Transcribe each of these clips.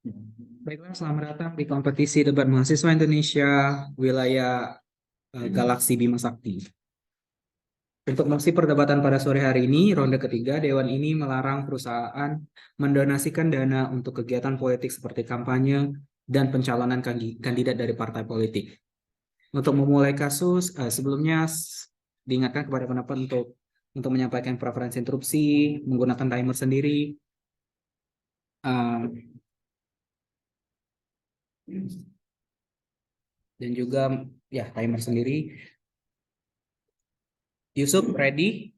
Baiklah, selamat datang di kompetisi debat mahasiswa Indonesia wilayah Galaksi Bima Sakti. Untuk mosi perdebatan pada sore hari ini, ronde ketiga, Dewan ini melarang perusahaan mendonasikan dana untuk kegiatan politik seperti kampanye dan pencalonan kandidat dari partai politik. Untuk memulai kasus, sebelumnya diingatkan kepada pendapat untuk menyampaikan preferensi interupsi menggunakan timer sendiri. eh, dan juga ya timer sendiri. Yusuf, ready?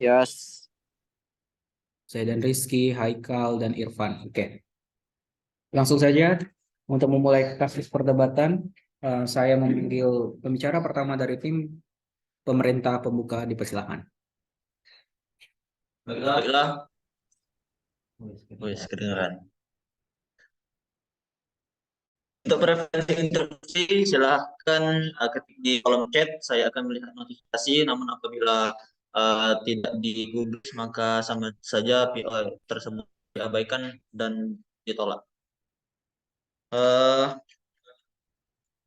Yes. Saya dan Rizky, Haikal, dan Irfan. Oke, langsung saja untuk memulai kasus perdebatan, saya memanggil pembicara pertama dari tim pemerintah pembuka, dipersilakan. Baiklah. Wis kedengeran. Untuk preferensi instruksi silahkan ketik di kolom chat. Saya akan melihat notifikasi. Namun apabila tidak digubris maka sama saja PO tersebut diabaikan dan ditolak. Eh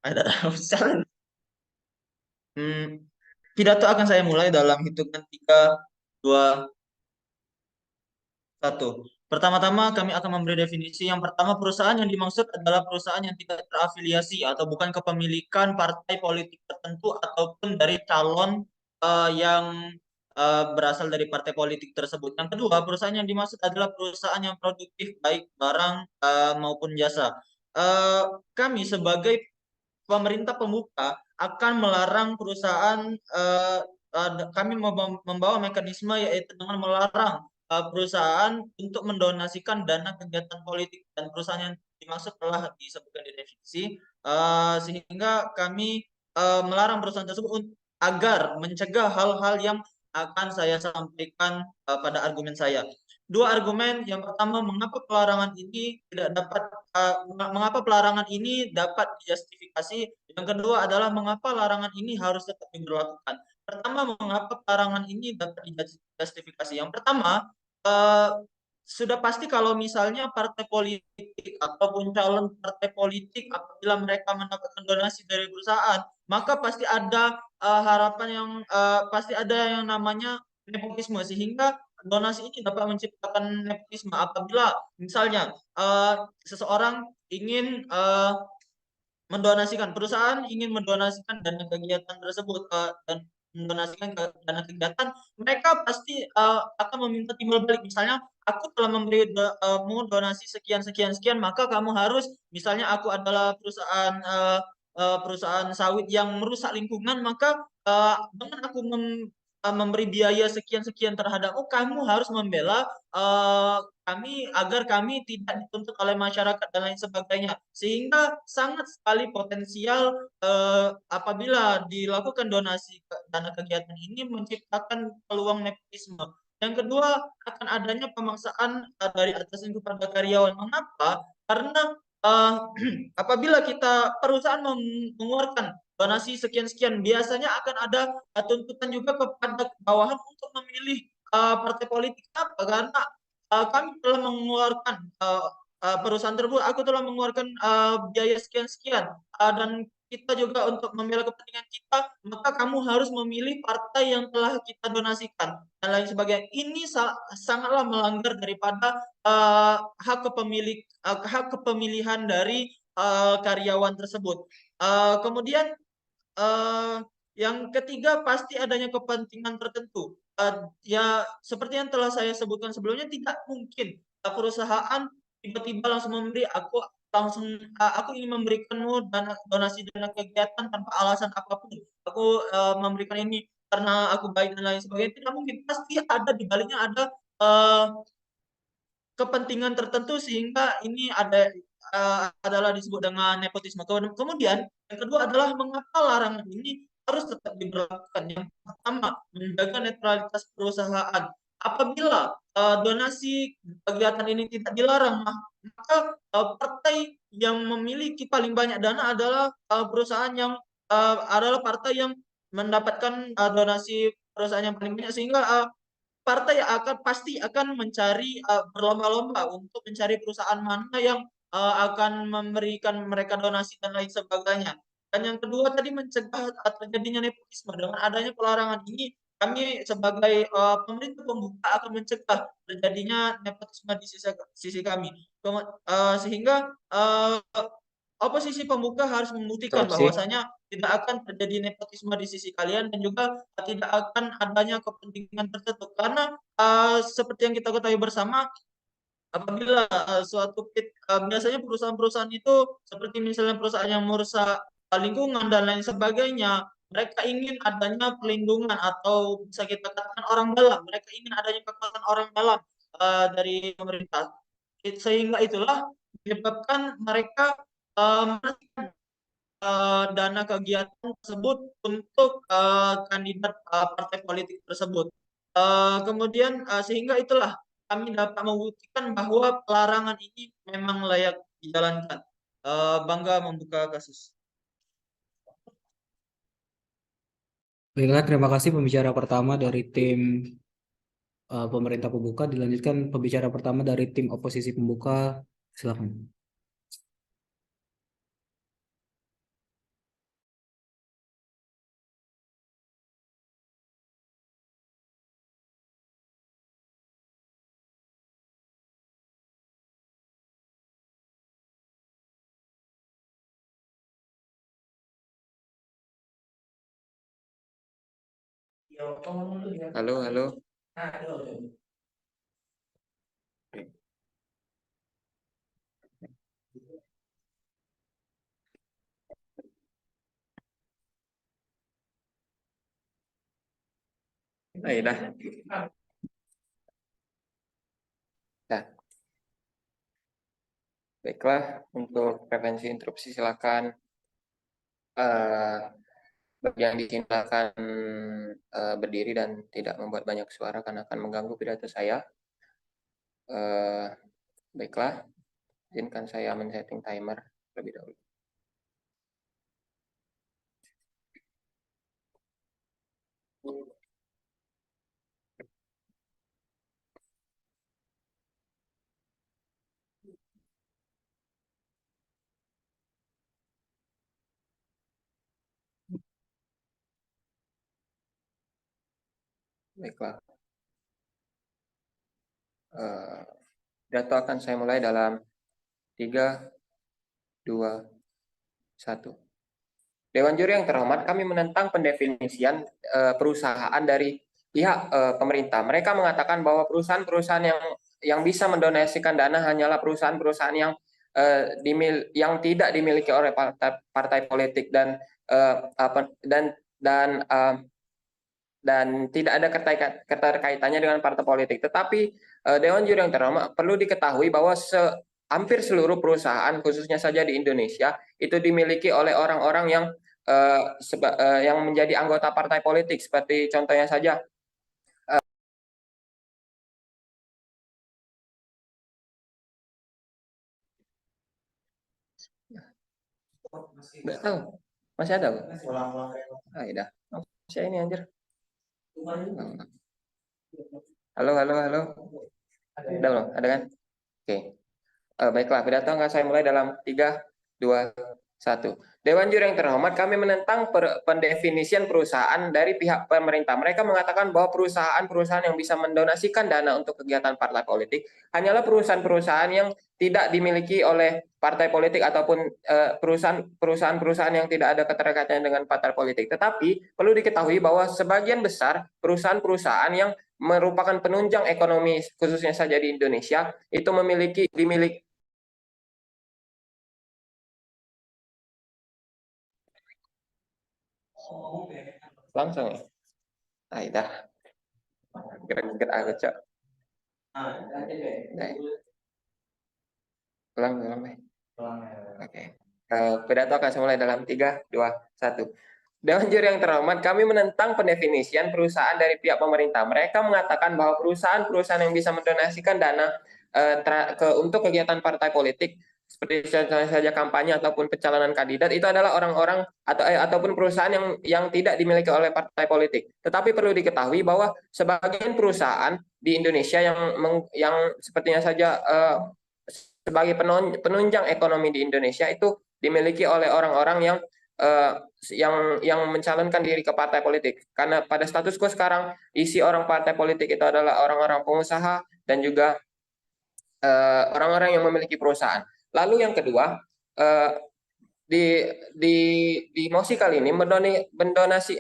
ada misalnya. Pidato akan saya mulai dalam hitungan 3, 2, 1. Pertama-tama kami akan memberi definisi. Yang pertama, perusahaan yang dimaksud adalah perusahaan yang tidak terafiliasi atau bukan kepemilikan partai politik tertentu ataupun dari calon yang berasal dari partai politik tersebut. Yang kedua, perusahaan yang dimaksud adalah perusahaan yang produktif baik barang maupun jasa. Eh, Kami sebagai pemerintah pembuka akan melarang perusahaan kami membawa mekanisme yaitu dengan melarang perusahaan untuk mendonasikan dana kegiatan politik dan perusahaan yang dimaksud telah disebutkan di definisi sehingga kami melarang perusahaan tersebut agar mencegah hal-hal yang akan saya sampaikan pada argumen saya. Dua argumen. Yang pertama, mengapa pelarangan ini tidak dapat mengapa pelarangan ini dapat dijustifikasi. Yang kedua adalah mengapa larangan ini harus tetap diberlakukan. Pertama, mengapa pelarangan ini dapat dijustifikasi. Yang pertama, eh, sudah pasti kalau misalnya partai politik ataupun calon partai politik apabila mereka mendapatkan donasi dari perusahaan, maka pasti ada harapan yang pasti ada yang namanya nepotisme, sehingga donasi ini dapat menciptakan nepotisme apabila misalnya seseorang ingin mendonasikan, perusahaan ingin mendonasikan dana kegiatan tersebut dan mendonasikan dana kegiatan, mereka pasti akan meminta timbal balik. Misalnya aku telah memberi mau donasi sekian sekian sekian, maka kamu harus, misalnya aku adalah perusahaan perusahaan sawit yang merusak lingkungan, maka dengan aku memberi biaya sekian sekian terhadapmu, kamu harus membela kami agar kami tidak dituntut oleh masyarakat dan lain sebagainya, sehingga sangat sekali potensial apabila dilakukan donasi dana kegiatan ini menciptakan peluang nepotisme. Yang kedua, akan adanya pemaksaan dari atasan kepada karyawan. Mengapa? Karena apabila kita perusahaan mengeluarkan donasi sekian-sekian, biasanya akan ada tuntutan juga kepada bawahan untuk memilih partai politik. Apa? Karena kami telah mengeluarkan perusahaan tersebut, aku telah mengeluarkan biaya sekian-sekian dan kita juga untuk membela kepentingan kita, maka kamu harus memilih partai yang telah kita donasikan dan lain sebagainya. Ini sangatlah melanggar daripada hak kepemilihan dari karyawan tersebut. Kemudian yang ketiga, pasti adanya kepentingan tertentu. Ya, seperti yang telah saya sebutkan sebelumnya, tidak mungkin perusahaan tiba-tiba langsung memberi, aku ingin memberikanmu donasi dana kegiatan tanpa alasan apapun. Aku memberikan ini karena aku baik dan lain sebagainya. Tidak mungkin, pasti ada di baliknya ada uh, kepentingan tertentu sehingga ini adalah disebut dengan nepotisme. Kemudian yang kedua adalah mengapa larangan ini harus tetap diberlakukan. Yang pertama, menjaga netralitas perusahaan. Apabila donasi kegiatan ini tidak dilarang, maka partai yang memiliki paling banyak dana adalah perusahaan yang adalah partai yang mendapatkan donasi perusahaan yang paling banyak, sehingga partai pasti akan mencari berlomba-lomba untuk mencari perusahaan mana yang akan memberikan mereka donasi dan lain sebagainya. Dan yang kedua tadi mencegah terjadinya nepotisme. Dengan adanya pelarangan ini, kami sebagai pemerintah pembuka akan mencegah terjadinya nepotisme di sisi kami. Sehingga oposisi pembuka harus membuktikan Korupsi. bahwasanya tidak akan terjadi nepotisme di sisi kalian dan juga tidak akan adanya kepentingan tertentu. Karena seperti yang kita ketahui bersama, apabila biasanya perusahaan-perusahaan itu seperti misalnya perusahaan yang merusak lingkungan dan lain sebagainya, mereka ingin adanya perlindungan atau bisa kita katakan orang dalam. Mereka ingin adanya kekuatan orang dalam dari pemerintah. Sehingga itulah menyebabkan mereka mengasihkan dana kegiatan tersebut untuk kandidat partai politik tersebut. Kemudian sehingga itulah kami dapat membuktikan bahwa pelarangan ini memang layak dijalankan. Bangga membuka kasus. Baiklah, terima kasih pembicara pertama dari tim pemerintah pembuka. Dilanjutkan pembicara pertama dari tim oposisi pembuka. Silakan. Halo, halo. Dah. Dah. Baiklah, untuk prevensi interupsi silakan. Bagi yang di sini silakan berdiri dan tidak membuat banyak suara karena akan mengganggu pidato saya. Baiklah, izinkan saya men-setting timer terlebih dahulu. Baiklah. Pidato akan saya mulai dalam 3, 2, 1. Dewan Juri yang terhormat, kami menentang pendefinisian perusahaan dari pihak pemerintah. Mereka mengatakan bahwa perusahaan-perusahaan yang bisa mendonasikan dana hanyalah perusahaan-perusahaan yang tidak dimiliki oleh partai politik dan tidak ada keterkaitannya dengan partai politik. Tetapi Dewan Juri yang terhormat, perlu diketahui bahwa hampir seluruh perusahaan, khususnya saja di Indonesia, itu dimiliki oleh orang-orang yang menjadi anggota partai politik. Seperti contohnya saja, nggak tahu, masih ada Bu? Ya. Saya ini anjir. Halo. Ada belum? Ada kan? Oke. Baiklah, pidato akan saya mulai dalam 3, 2, 1. Dewan Juri yang terhormat, kami menentang pendefinisian perusahaan dari pihak pemerintah. Mereka mengatakan bahwa perusahaan-perusahaan yang bisa mendonasikan dana untuk kegiatan partai politik hanyalah perusahaan-perusahaan yang tidak dimiliki oleh partai politik ataupun perusahaan-perusahaan yang tidak ada keterkaitannya dengan partai politik. Tetapi perlu diketahui bahwa sebagian besar perusahaan-perusahaan yang merupakan penunjang ekonomi khususnya saja di Indonesia itu dimiliki langsung ya. Dah. Gerak-gerak aku cok. Ulang. Oke. Pidato akan saya mulai dalam 3, 2, 1. Dewan Juri yang terhormat, kami menentang pendefinisian perusahaan dari pihak pemerintah. Mereka mengatakan bahwa perusahaan-perusahaan yang bisa mendonasikan dana untuk kegiatan partai politik seperti contohnya saja kampanye ataupun pencalonan kandidat itu adalah orang-orang ataupun perusahaan yang tidak dimiliki oleh partai politik. Tetapi perlu diketahui bahwa sebagian perusahaan di Indonesia yang sepertinya saja sebagai penunjang ekonomi di Indonesia itu dimiliki oleh orang-orang yang mencalonkan diri ke partai politik. Karena pada status quo sekarang isi orang partai politik itu adalah orang-orang pengusaha dan juga orang-orang yang memiliki perusahaan. Lalu yang kedua, di mosi kali ini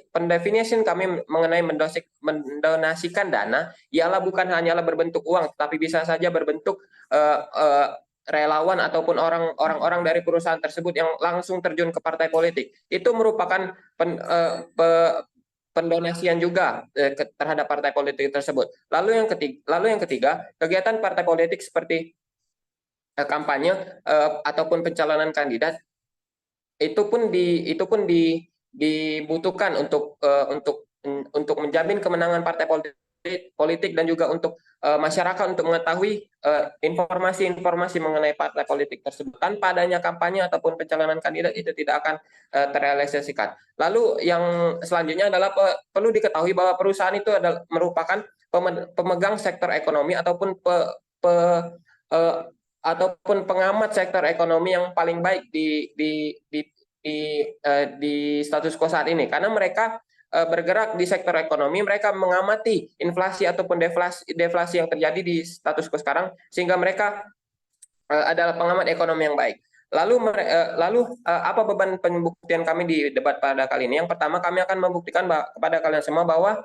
pendefinisian kami mengenai mendonasikan dana ialah bukan hanyalah berbentuk uang, tetapi bisa saja berbentuk relawan ataupun orang-orang dari perusahaan tersebut yang langsung terjun ke partai politik. Itu merupakan pendonasian juga terhadap partai politik tersebut. Lalu yang ketiga, kegiatan partai politik seperti kampanye ataupun pencalonan kandidat itu pun dibutuhkan untuk menjamin kemenangan partai politik dan juga untuk masyarakat untuk mengetahui informasi-informasi mengenai partai politik tersebut. Tanpa adanya kampanye ataupun pencalonan kandidat itu tidak akan terrealisasikan. Lalu yang selanjutnya adalah perlu diketahui bahwa perusahaan itu adalah merupakan pemegang sektor ekonomi ataupun ataupun pengamat sektor ekonomi yang paling baik di status quo saat ini, karena mereka bergerak di sektor ekonomi, mereka mengamati inflasi ataupun deflasi yang terjadi di status quo sekarang, sehingga mereka adalah pengamat ekonomi yang baik. Lalu apa beban pembuktian kami di debat pada kali ini? Yang pertama, kami akan membuktikan kepada kalian semua bahwa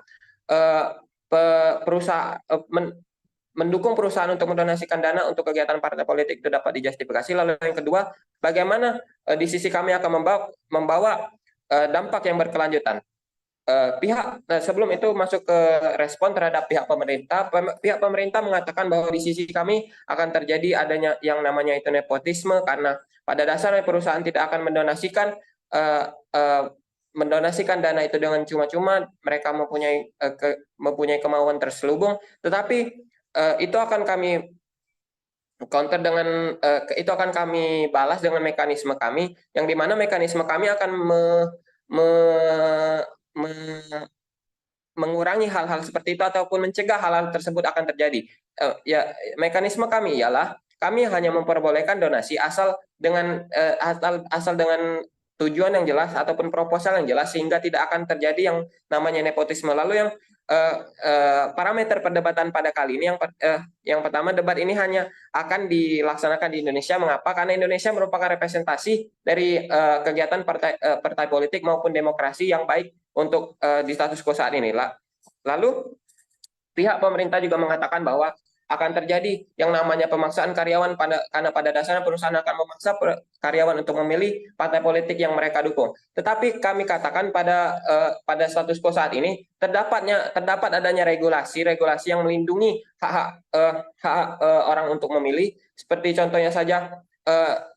mendukung perusahaan untuk mendonasikan dana untuk kegiatan partai politik itu dapat dijustifikasi. Lalu yang kedua, bagaimana di sisi kami akan membawa dampak yang berkelanjutan. Sebelum itu masuk ke respon terhadap pihak pemerintah mengatakan bahwa di sisi kami akan terjadi adanya yang namanya itu nepotisme, karena pada dasarnya perusahaan tidak akan mendonasikan dana itu dengan cuma-cuma, mereka mempunyai kemauan terselubung, tetapi itu akan kami counter dengan itu akan kami balas dengan mekanisme kami, yang dimana mekanisme kami akan mengurangi hal-hal seperti itu ataupun mencegah hal-hal tersebut akan terjadi. Mekanisme kami ialah kami hanya memperbolehkan donasi asal dengan tujuan yang jelas ataupun proposal yang jelas, sehingga tidak akan terjadi yang namanya nepotisme. Lalu yang parameter perdebatan pada kali ini, yang pertama, debat ini hanya akan dilaksanakan di Indonesia. Mengapa? Karena Indonesia merupakan representasi dari kegiatan partai politik maupun demokrasi yang baik untuk di status quo saat ini. Lalu pihak pemerintah juga mengatakan bahwa akan terjadi yang namanya pemaksaan karyawan karena pada dasarnya perusahaan akan memaksa karyawan untuk memilih partai politik yang mereka dukung. Tetapi kami katakan pada status quo saat ini terdapat adanya regulasi yang melindungi hak orang untuk memilih. Seperti contohnya saja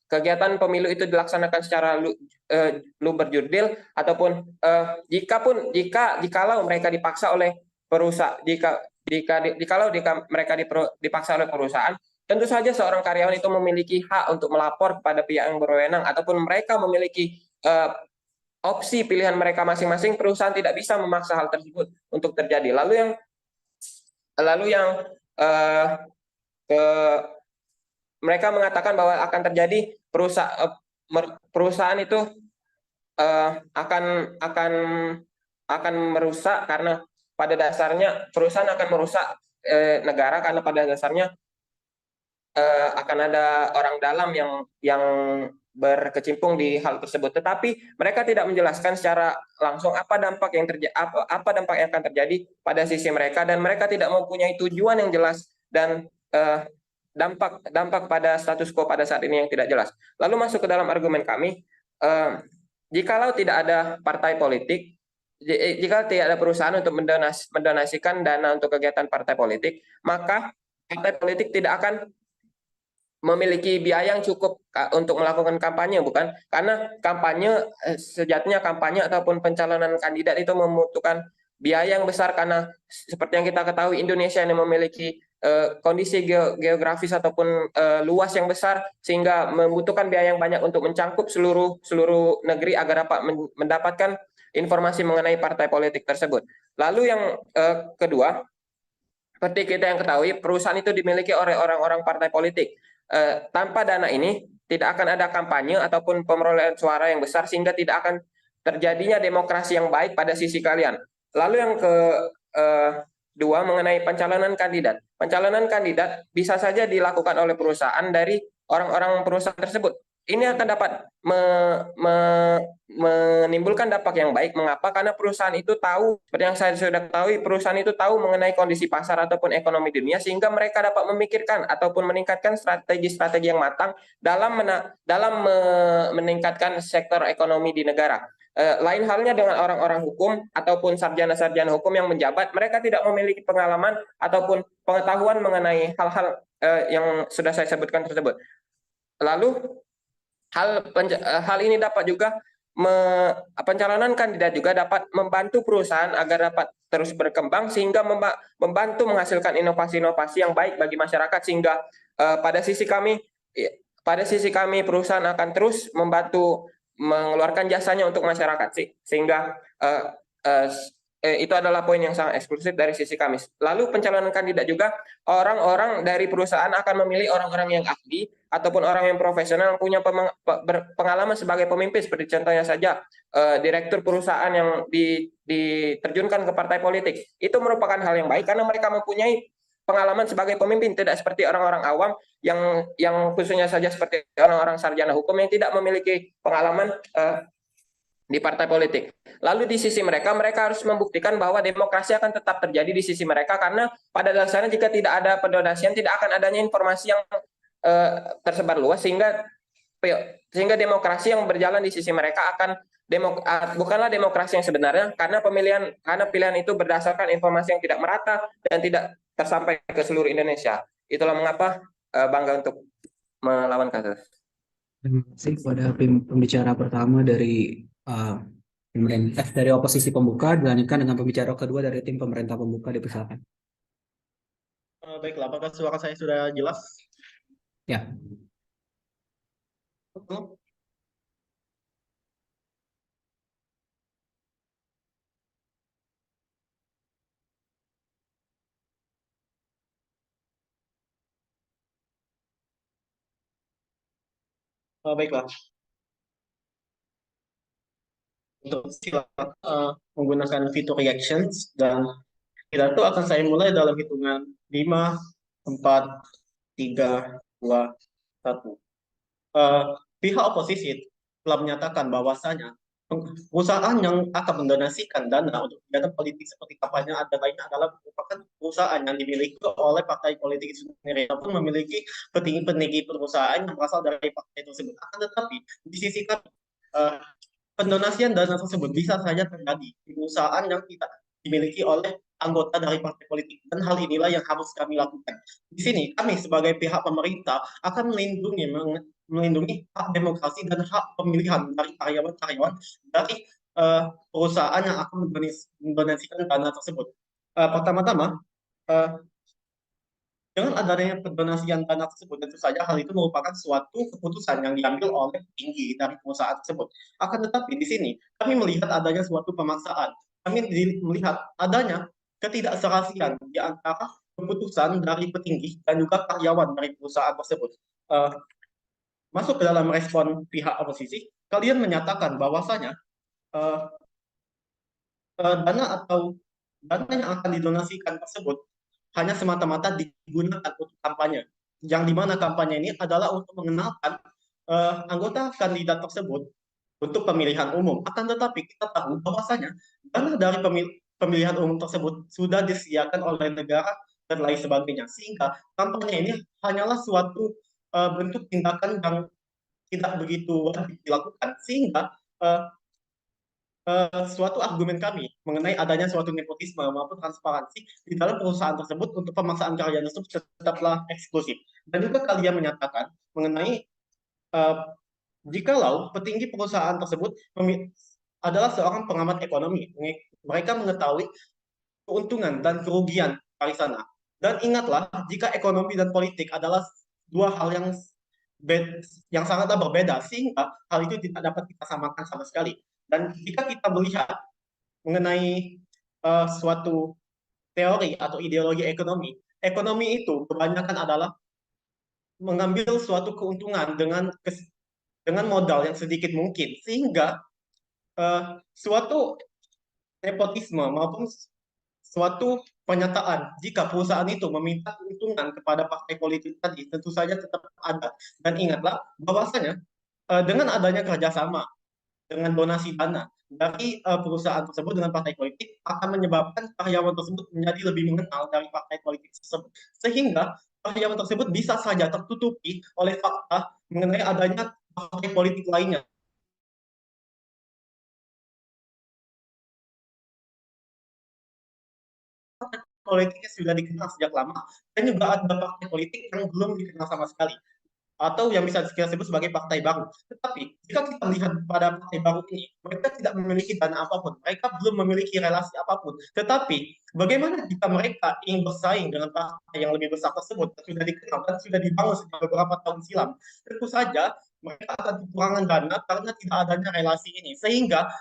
kegiatan pemilu itu dilaksanakan secara berjurdil, ataupun jikalau mereka dipaksa oleh perusahaan, jikalau mereka dipaksa oleh perusahaan, tentu saja seorang karyawan itu memiliki hak untuk melapor kepada pihak yang berwenang, ataupun mereka memiliki opsi pilihan mereka masing-masing. Perusahaan tidak bisa memaksa hal tersebut untuk terjadi. Lalu yang mereka mengatakan bahwa akan terjadi perusahaan itu akan merusak, karena pada dasarnya perusahaan akan merusak negara, karena pada dasarnya akan ada orang dalam yang berkecimpung di hal tersebut. Tetapi mereka tidak menjelaskan secara langsung apa dampak yang akan terjadi pada sisi mereka, dan mereka tidak mempunyai tujuan yang jelas dan dampak pada status quo pada saat ini yang tidak jelas. Lalu masuk ke dalam argumen kami, jikalau tidak ada partai politik, jika tidak ada perusahaan untuk mendonasikan dana untuk kegiatan partai politik, maka partai politik tidak akan memiliki biaya yang cukup untuk melakukan kampanye, bukan? Karena sejatinya kampanye ataupun pencalonan kandidat itu membutuhkan biaya yang besar, karena seperti yang kita ketahui Indonesia ini memiliki kondisi geografis ataupun luas yang besar sehingga membutuhkan biaya yang banyak untuk mencangkup seluruh negeri agar dapat mendapatkan informasi mengenai partai politik tersebut. Lalu yang kedua, seperti kita yang ketahui, perusahaan itu dimiliki oleh orang-orang partai politik. Tanpa dana ini tidak akan ada kampanye ataupun pemerolehan suara yang besar sehingga tidak akan terjadinya demokrasi yang baik pada sisi kalian. Lalu yang kedua mengenai pencalonan kandidat. Pencalonan kandidat bisa saja dilakukan oleh perusahaan dari orang-orang perusahaan tersebut. Ini akan dapat menimbulkan dampak yang baik. Mengapa? Karena perusahaan itu tahu, seperti yang saya sudah ketahui, perusahaan itu tahu mengenai kondisi pasar ataupun ekonomi dunia, sehingga mereka dapat memikirkan ataupun meningkatkan strategi-strategi yang matang dalam meningkatkan sektor ekonomi di negara. Lain halnya dengan orang-orang hukum ataupun sarjana-sarjana hukum yang menjabat, mereka tidak memiliki pengalaman ataupun pengetahuan mengenai hal-hal yang sudah saya sebutkan tersebut. Lalu hal ini dapat juga pencalonan kandidat juga dapat membantu perusahaan agar dapat terus berkembang sehingga membantu menghasilkan inovasi-inovasi yang baik bagi masyarakat sehingga pada sisi kami perusahaan akan terus membantu mengeluarkan jasanya untuk masyarakat sehingga itu adalah poin yang sangat eksklusif dari sisi kami. Lalu pencalonan kandidat juga orang-orang dari perusahaan akan memilih orang-orang yang ahli ataupun orang yang profesional yang punya pengalaman sebagai pemimpin, seperti contohnya saja direktur perusahaan yang diterjunkan ke partai politik. Itu merupakan hal yang baik karena mereka mempunyai pengalaman sebagai pemimpin, tidak seperti orang-orang awam yang khususnya saja seperti orang-orang sarjana hukum yang tidak memiliki pengalaman di partai politik. Lalu di sisi mereka harus membuktikan bahwa demokrasi akan tetap terjadi di sisi mereka karena pada dasarnya jika tidak ada pendonasian tidak akan adanya informasi yang tersebar luas sehingga demokrasi yang berjalan di sisi mereka akan bukanlah demokrasi yang sebenarnya karena pilihan itu berdasarkan informasi yang tidak merata dan tidak tersampai ke seluruh Indonesia. Itulah mengapa bangga untuk melawan kasus. Terima kasih kepada pembicara pertama dari dari oposisi pembuka, dilanjutkan dengan pembicara kedua dari tim pemerintah pembuka, dipersilakan. Baiklah, apakah suara saya sudah jelas? Ya. Baiklah. Untuk silakan menggunakan fitur reactions dan pidato akan saya mulai dalam hitungan 5, 4, 3, 2, 1. Pihak oposisi telah menyatakan bahwasanya perusahaan yang akan mendonasikan dana untuk kegiatan politik seperti kampanye lainnya adalah merupakan perusahaan yang dimiliki oleh partai politik itu sendiri ataupun memiliki petinggi-petinggi perusahaan yang berasal dari partai tersebut. Akan tetapi di sisi kami pendonasian dana tersebut bisa saja terjadi di perusahaan yang tidak dimiliki oleh anggota dari partai politik dan hal inilah yang harus kami lakukan. Di sini kami sebagai pihak pemerintah akan melindungi hak demokrasi dan hak pemilihan dari karyawan-karyawan dari perusahaan yang akan mendonasikan dana tersebut. Pertama-tama, dengan adanya pendonasian dana tersebut, tentu saja hal itu merupakan suatu keputusan yang diambil oleh tinggi dari perusahaan tersebut. Akan tetapi di sini kami melihat adanya suatu pemaksaan. Kami melihat adanya ketidakserasian di antara keputusan dari petinggi dan juga karyawan dari perusahaan tersebut. Masuk ke dalam respon pihak oposisi, kalian menyatakan bahwasanya dana yang akan didonasikan tersebut hanya semata-mata digunakan untuk kampanye, yang dimana kampanye ini adalah untuk mengenalkan anggota kandidat tersebut untuk pemilihan umum. Akan tetapi kita tahu bahwasanya dana dari pemilihan umum tersebut sudah disediakan oleh negara dan lain sebagainya, sehingga kampanye ini hanyalah suatu bentuk tindakan yang tidak begitu wajib dilakukan, sehingga suatu argumen kami mengenai adanya suatu nepotisme maupun transparansi di dalam perusahaan tersebut untuk pemaksaan karya tersebut tetaplah eksklusif. Dan juga kalian menyatakan mengenai jikalau petinggi perusahaan tersebut adalah seorang pengamat ekonomi, mereka mengetahui keuntungan dan kerugian dari sana. Dan ingatlah, jika ekonomi dan politik adalah dua hal yang sangatlah berbeda, sehingga hal itu tidak dapat kita samakan sama sekali. Dan jika kita melihat mengenai suatu teori atau ideologi ekonomi, ekonomi itu kebanyakan adalah mengambil suatu keuntungan dengan modal yang sedikit mungkin, sehingga suatu nepotisme maupun suatu pernyataan jika perusahaan itu meminta keuntungan kepada partai politik tadi tentu saja tetap ada. Dan ingatlah bahwasanya dengan adanya kerjasama dengan donasi dana dari perusahaan tersebut dengan partai politik akan menyebabkan karyawan tersebut menjadi lebih mengenal dari partai politik tersebut, sehingga karyawan tersebut bisa saja tertutupi oleh fakta mengenai adanya partai politik lainnya. Politiknya sudah dikenal sejak lama, dan juga ada partai politik yang belum dikenal sama sekali, atau yang bisa kita sebut sebagai partai baru. Tetapi jika kita melihat pada partai baru ini, mereka tidak memiliki dana apapun, mereka belum memiliki relasi apapun. Tetapi bagaimana jika mereka ingin bersaing dengan partai yang lebih besar tersebut, yang sudah dikenal dan sudah dibangun sejak beberapa tahun silam? Tentu saja mereka akan kekurangan dana karena tidak adanya relasi ini. Sehingga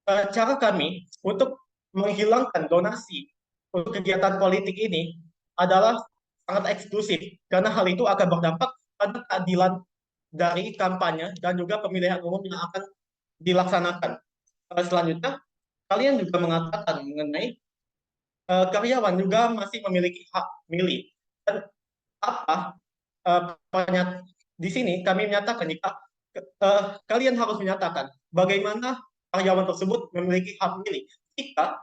cara kami untuk menghilangkan donasi untuk kegiatan politik ini adalah sangat eksklusif, karena hal itu akan berdampak pada keadilan dari kampanye dan juga pemilihan umum yang akan dilaksanakan. Selanjutnya, kalian juga mengatakan mengenai karyawan juga masih memiliki hak milih. Dan apa di sini kami menyatakan jika kalian harus menyatakan bagaimana karyawan tersebut memiliki hak milih jika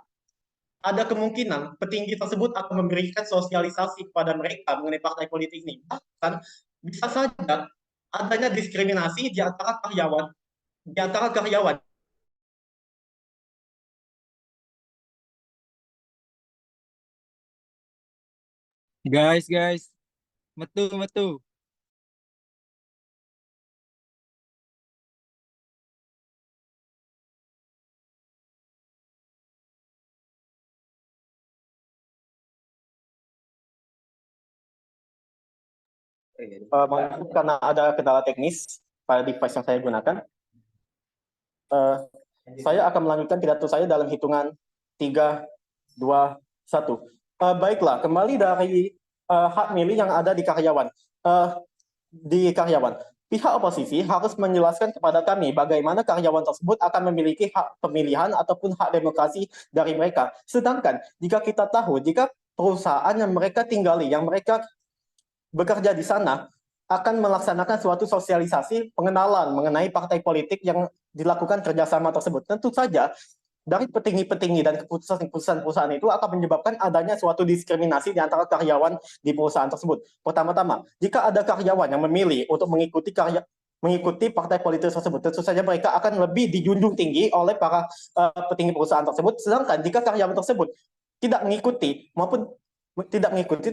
ada kemungkinan petinggi tersebut akan memberikan sosialisasi kepada mereka mengenai partai politik ini. Bahkan bisa saja adanya diskriminasi di antara karyawan. Guys, metu. Maaf karena ada kendala teknis pada device yang saya gunakan. Saya akan melanjutkan pidato saya dalam hitungan 3, 2, 1. Baiklah, kembali dari hak milih yang ada di karyawan. Pihak oposisi harus menjelaskan kepada kami bagaimana karyawan tersebut akan memiliki hak pemilihan ataupun hak demokrasi dari mereka. Sedangkan jika kita tahu, jika perusahaan yang mereka tinggali, yang mereka bekerja di sana, akan melaksanakan suatu sosialisasi pengenalan mengenai partai politik yang dilakukan kerjasama tersebut. Tentu saja dari petinggi-petinggi dan keputusan perusahaan itu akan menyebabkan adanya suatu diskriminasi di antara karyawan di perusahaan tersebut. Pertama-tama, jika ada karyawan yang memilih untuk mengikuti partai politik tersebut, tentu saja mereka akan lebih dijunjung tinggi oleh para petinggi perusahaan tersebut. Sedangkan jika karyawan tersebut tidak mengikuti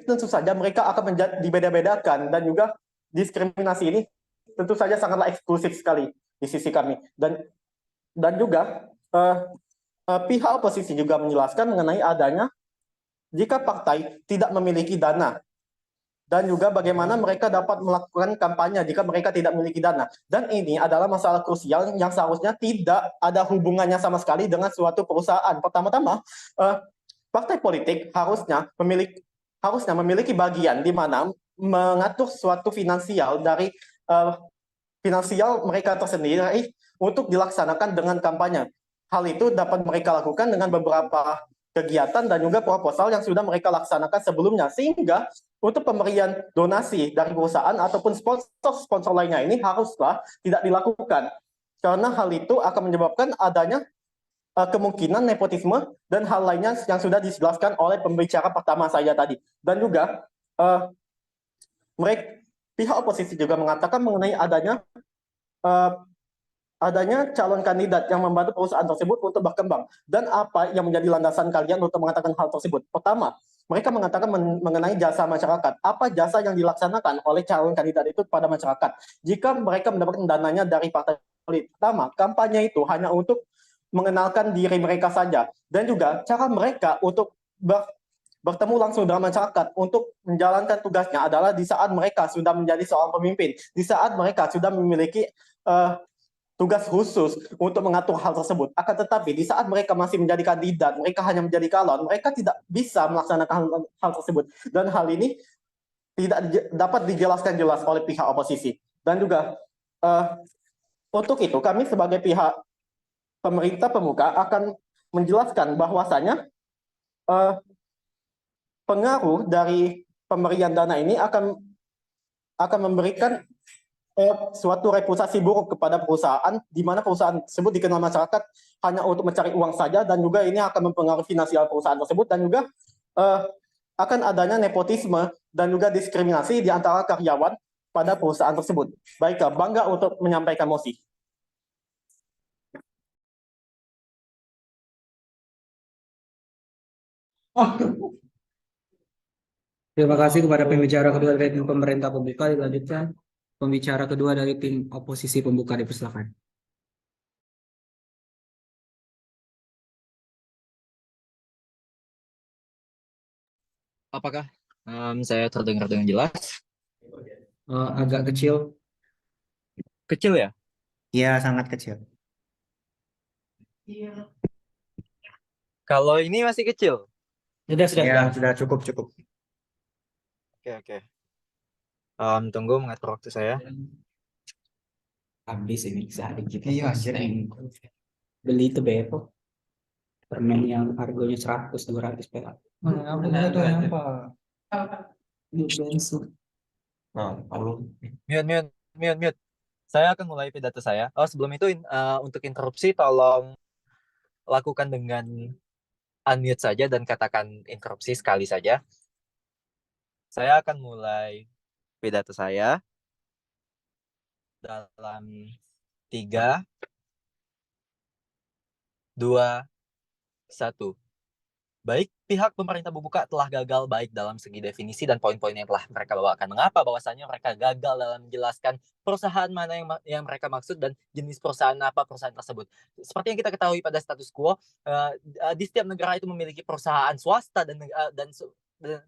tentu saja mereka akan dibeda-bedakan, dan juga diskriminasi ini tentu saja sangatlah eksklusif sekali di sisi kami. Dan juga pihak oposisi juga menjelaskan mengenai adanya jika partai tidak memiliki dana, dan juga bagaimana mereka dapat melakukan kampanye jika mereka tidak memiliki dana. Dan ini adalah masalah krusial yang seharusnya tidak ada hubungannya sama sekali dengan suatu perusahaan. Pertama-tama, partai politik harusnya memiliki bagian di mana mengatur suatu finansial mereka tersendiri untuk dilaksanakan dengan kampanye. Hal itu dapat mereka lakukan dengan beberapa kegiatan dan juga proposal yang sudah mereka laksanakan sebelumnya, sehingga untuk pemberian donasi dari perusahaan ataupun sponsor lainnya ini haruslah tidak dilakukan, karena hal itu akan menyebabkan adanya kemungkinan nepotisme dan hal lainnya yang sudah dijelaskan oleh pembicara pertama saya tadi. Dan juga pihak oposisi juga mengatakan mengenai adanya calon kandidat yang membantu perusahaan tersebut untuk berkembang. Dan apa yang menjadi landasan kalian untuk mengatakan hal tersebut? Pertama, mereka mengatakan mengenai jasa masyarakat. Apa jasa yang dilaksanakan oleh calon kandidat itu kepada masyarakat? Jika mereka mendapatkan dananya dari partai politik, pertama, kampanye itu hanya untuk mengenalkan diri mereka saja. Dan juga cara mereka untuk bertemu langsung dengan masyarakat untuk menjalankan tugasnya adalah di saat mereka sudah menjadi seorang pemimpin, di saat mereka sudah memiliki tugas khusus untuk mengatur hal tersebut. Akan tetapi di saat mereka masih menjadi kandidat, mereka hanya menjadi calon, mereka tidak bisa melaksanakan hal tersebut. Dan hal ini tidak dapat dijelaskan jelas oleh pihak oposisi. Dan juga untuk itu kami sebagai pihak pemerintah pemuka akan menjelaskan bahwasanya pengaruh dari pemberian dana ini akan memberikan suatu reputasi buruk kepada perusahaan, di mana perusahaan tersebut dikenal masyarakat hanya untuk mencari uang saja, dan juga ini akan mempengaruhi finansial perusahaan tersebut, dan juga akan adanya nepotisme dan juga diskriminasi di antara karyawan pada perusahaan tersebut. Baiklah, bangga untuk menyampaikan mosi. Terima kasih kepada pembicara kedua dari tim pemerintah pembuka. Dilanjutkan pembicara kedua dari tim oposisi pembuka, dipersilakan. Apakah saya terdengar dengan jelas? Agak kecil. Kecil ya? Ya, sangat kecil. Kalau ini masih kecil. Sudah cukup. Oke. Tunggu mengatur waktu saya. Habis ini sehari kita. Iya, beli itu Bepo. Permen yang harganya 100-200 perak. Apa? Mute. Saya akan mulai pidato saya. Sebelum itu untuk interupsi tolong lakukan dengan unmute saja dan katakan interupsi sekali saja. Saya akan mulai pidato saya dalam 3, 2, 1. Baik, pihak pemerintah pembuka telah gagal baik dalam segi definisi dan poin-poin yang telah mereka bawakan. Mengapa? Bahwasanya mereka gagal dalam menjelaskan perusahaan mana yang mereka maksud dan jenis perusahaan apa perusahaan tersebut. Seperti yang kita ketahui pada status quo, di setiap negara itu memiliki perusahaan swasta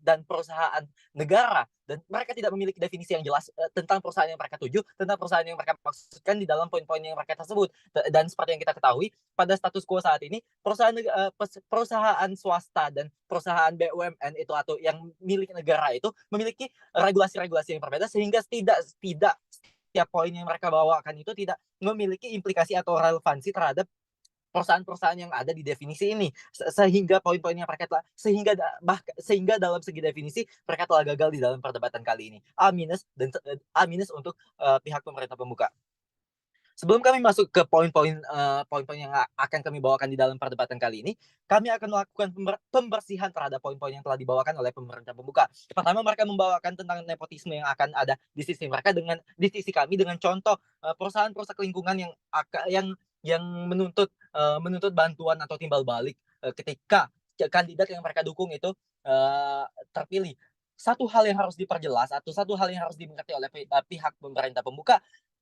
dan perusahaan negara, dan mereka tidak memiliki definisi yang jelas tentang perusahaan yang mereka tuju, tentang perusahaan yang mereka maksudkan di dalam poin-poin yang mereka tersebut. Dan seperti yang kita ketahui, pada status quo saat ini, perusahaan swasta dan perusahaan BUMN itu atau yang milik negara itu memiliki regulasi-regulasi yang berbeda, sehingga tidak setiap poin yang mereka bawakan itu tidak memiliki implikasi atau relevansi terhadap perusahaan-perusahaan yang ada di definisi ini, sehingga poin-poin yang mereka telah sehingga dalam segi definisi mereka telah gagal di dalam perdebatan kali ini. A- untuk pihak pemerintah pembuka. Sebelum kami masuk ke poin-poin yang akan kami bawakan di dalam perdebatan kali ini, kami akan melakukan pembersihan terhadap poin-poin yang telah dibawakan oleh pemerintah pembuka. Pertama, mereka membawakan tentang nepotisme yang akan ada di sisi mereka di sisi kami dengan contoh perusahaan perusak lingkungan yang menuntut bantuan atau timbal balik ketika kandidat yang mereka dukung itu terpilih. Satu hal yang harus diperjelas atau satu hal yang harus dimengerti oleh pihak pemerintah pembuka,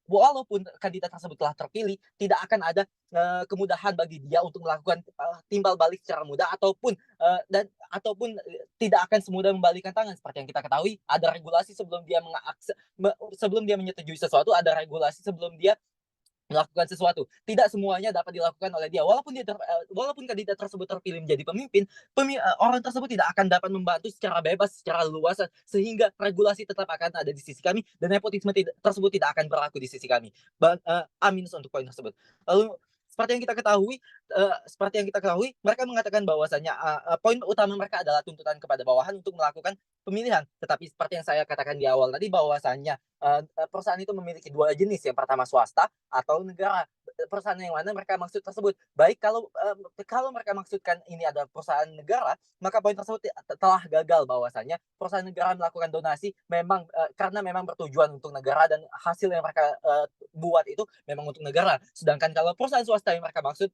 walaupun kandidat tersebut telah terpilih, tidak akan ada kemudahan bagi dia untuk melakukan timbal balik secara mudah ataupun tidak akan semudah membalikkan tangan. Seperti yang kita ketahui, ada regulasi sebelum dia menyetujui sesuatu, ada regulasi sebelum dia melakukan sesuatu. Tidak semuanya dapat dilakukan oleh dia. Walaupun kandidat tersebut terpilih menjadi pemimpin, orang tersebut tidak akan dapat membantu secara bebas, secara luas, sehingga regulasi tetap akan ada di sisi kami dan nepotisme tersebut tidak akan berlaku di sisi kami. Amin untuk poin tersebut. Lalu seperti yang kita ketahui, mereka mengatakan bahwasanya poin utama mereka adalah tuntutan kepada bawahan untuk melakukan pemilihan. Tetapi seperti yang saya katakan di awal tadi, bahwasanya perusahaan itu memiliki dua jenis. Yang pertama swasta atau negara. Perusahaan yang mana mereka maksud tersebut. Baik, kalau mereka maksudkan ini adalah perusahaan negara, maka poin tersebut telah gagal, bahwasanya perusahaan negara melakukan donasi karena memang bertujuan untuk negara dan hasil yang mereka buat itu memang untuk negara. Sedangkan kalau perusahaan swasta yang mereka maksud,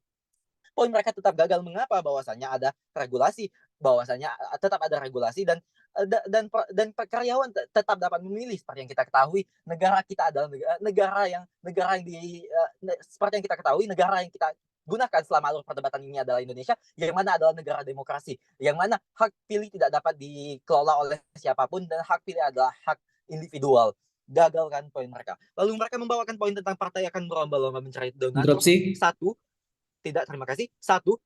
poin mereka tetap gagal. Mengapa? Bahwasanya ada regulasi, dan karyawan tetap dapat memilih. Seperti yang kita ketahui, negara kita adalah negara yang seperti yang kita ketahui, negara yang kita gunakan selama alur perdebatan ini adalah Indonesia, yang mana adalah negara demokrasi, yang mana hak pilih tidak dapat dikelola oleh siapapun dan hak pilih adalah hak individual. Gagalkan poin mereka. Lalu mereka membawakan poin tentang partai akan berlomba-lomba mencari donatur. Interupsi. Satu, tidak, terima kasih. Satu,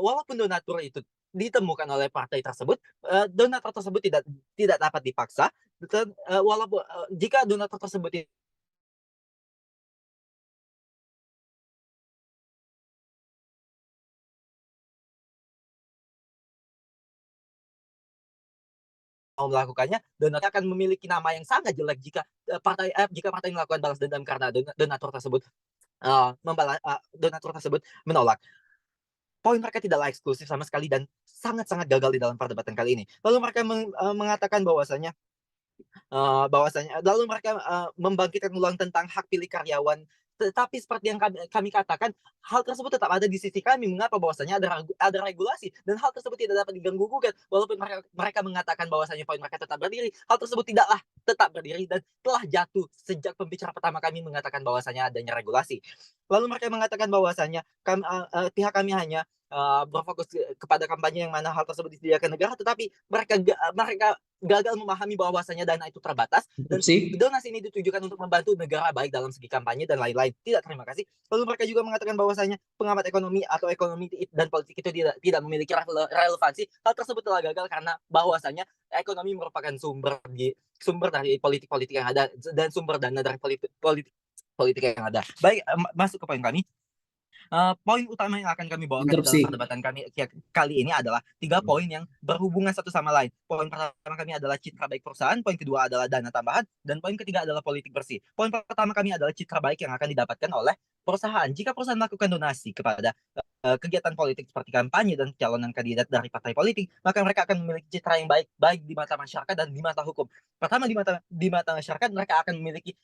walaupun donatur itu ditemukan oleh partai tersebut, donatur tersebut tidak dapat dipaksa. Dan, walaupun jika donatur tersebut mau melakukannya, donatur akan memiliki nama yang sangat jelek jika partai melakukan balas dendam karena donatur tersebut donatur tersebut menolak. Poin mereka tidaklah eksklusif sama sekali dan sangat-sangat gagal di dalam perdebatan kali ini. Lalu mereka mengatakan bahwasanya lalu mereka membangkitkan ulang tentang hak pilih karyawan. Tetapi seperti yang kami katakan, hal tersebut tetap ada di sisi kami. Mengapa bahwasanya ada regulasi dan hal tersebut tidak dapat diganggu gugat. Walaupun mereka mengatakan bahwasanya poin mereka tetap berdiri, hal tersebut tidaklah tetap berdiri dan telah jatuh sejak pembicara pertama kami mengatakan bahwasanya adanya regulasi. Lalu mereka mengatakan bahwasanya pihak kami hanya berfokus kepada kampanye yang mana hal tersebut disediakan negara, tetapi mereka gagal memahami bahwasanya dana itu terbatas dan Interupsi. donasi ini ditujukan untuk membantu negara baik dalam segi kampanye dan lain-lain. Tidak, terima kasih. Lalu mereka juga mengatakan bahwasanya pengamat ekonomi atau ekonomi dan politik itu tidak memiliki relevansi. Hal tersebut telah gagal karena bahwasanya ekonomi merupakan sumber dari politik-politik yang ada dan sumber dana dari politik yang ada. Baik, masuk ke poin kami. Poin utama yang akan kami bawakan di dalam Interupsi. perdebatan kami kali ini adalah 3 poin yang berhubungan satu sama lain. Poin pertama kami adalah citra baik perusahaan, poin kedua adalah dana tambahan, dan poin ketiga adalah politik bersih. Poin pertama kami adalah citra baik yang akan didapatkan oleh perusahaan. Jika perusahaan melakukan donasi kepada kegiatan politik seperti kampanye dan pencalonan kandidat dari partai politik, maka mereka akan memiliki citra yang baik di mata masyarakat dan di mata hukum. Pertama, di mata masyarakat mereka akan memiliki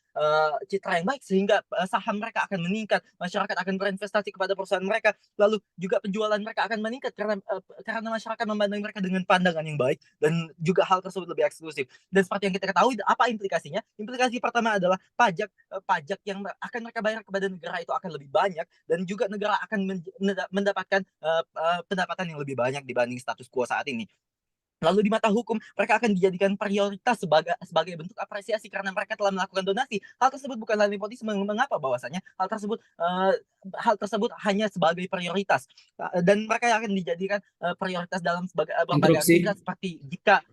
citra yang baik sehingga saham mereka akan meningkat, masyarakat akan berinvestasi kepada perusahaan mereka, lalu juga penjualan mereka akan meningkat karena masyarakat memandang mereka dengan pandangan yang baik dan juga hal tersebut lebih eksklusif. Dan seperti yang kita ketahui, apa implikasinya? Implikasi pertama adalah pajak yang akan mereka bayar kepada negara itu akan lebih banyak dan juga negara akan mendapatkan pendapatan yang lebih banyak dibanding status quo saat ini. Lalu di mata hukum, mereka akan dijadikan prioritas sebagai bentuk apresiasi karena mereka telah melakukan donasi. Hal tersebut bukanlah nepotisme. Mengapa bahwasanya hal tersebut hanya sebagai prioritas dan mereka akan dijadikan prioritas dalam berbagai Interupsi. aktivitas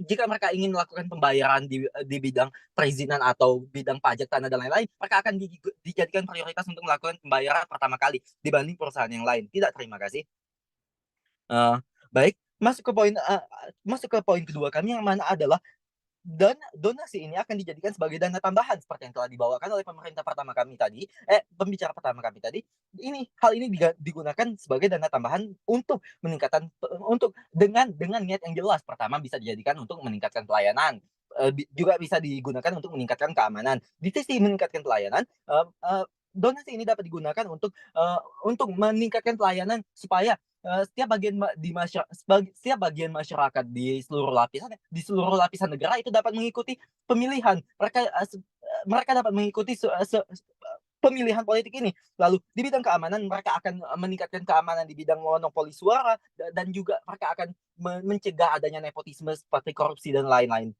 jika mereka ingin melakukan pembayaran di bidang perizinan atau bidang pajak tanah dan lain-lain, mereka akan dijadikan prioritas untuk melakukan pembayaran pertama kali dibanding perusahaan yang lain. Tidak, terima kasih. Baik, masuk ke poin kedua kami yang mana adalah donasi ini akan dijadikan sebagai dana tambahan seperti yang telah dibawakan oleh pembicara pertama kami tadi. Hal ini digunakan sebagai dana tambahan untuk dengan niat yang jelas. Pertama, bisa dijadikan untuk meningkatkan pelayanan, juga bisa digunakan untuk meningkatkan keamanan. Di sisi meningkatkan pelayanan, donasi ini dapat digunakan untuk meningkatkan pelayanan supaya setiap bagian masyarakat di seluruh lapisan negara itu dapat mengikuti pemilihan. Mereka dapat mengikuti pemilihan politik ini. Lalu di bidang keamanan mereka akan meningkatkan keamanan di bidang monopoli suara dan juga mereka akan mencegah adanya nepotisme seperti korupsi dan lain-lain.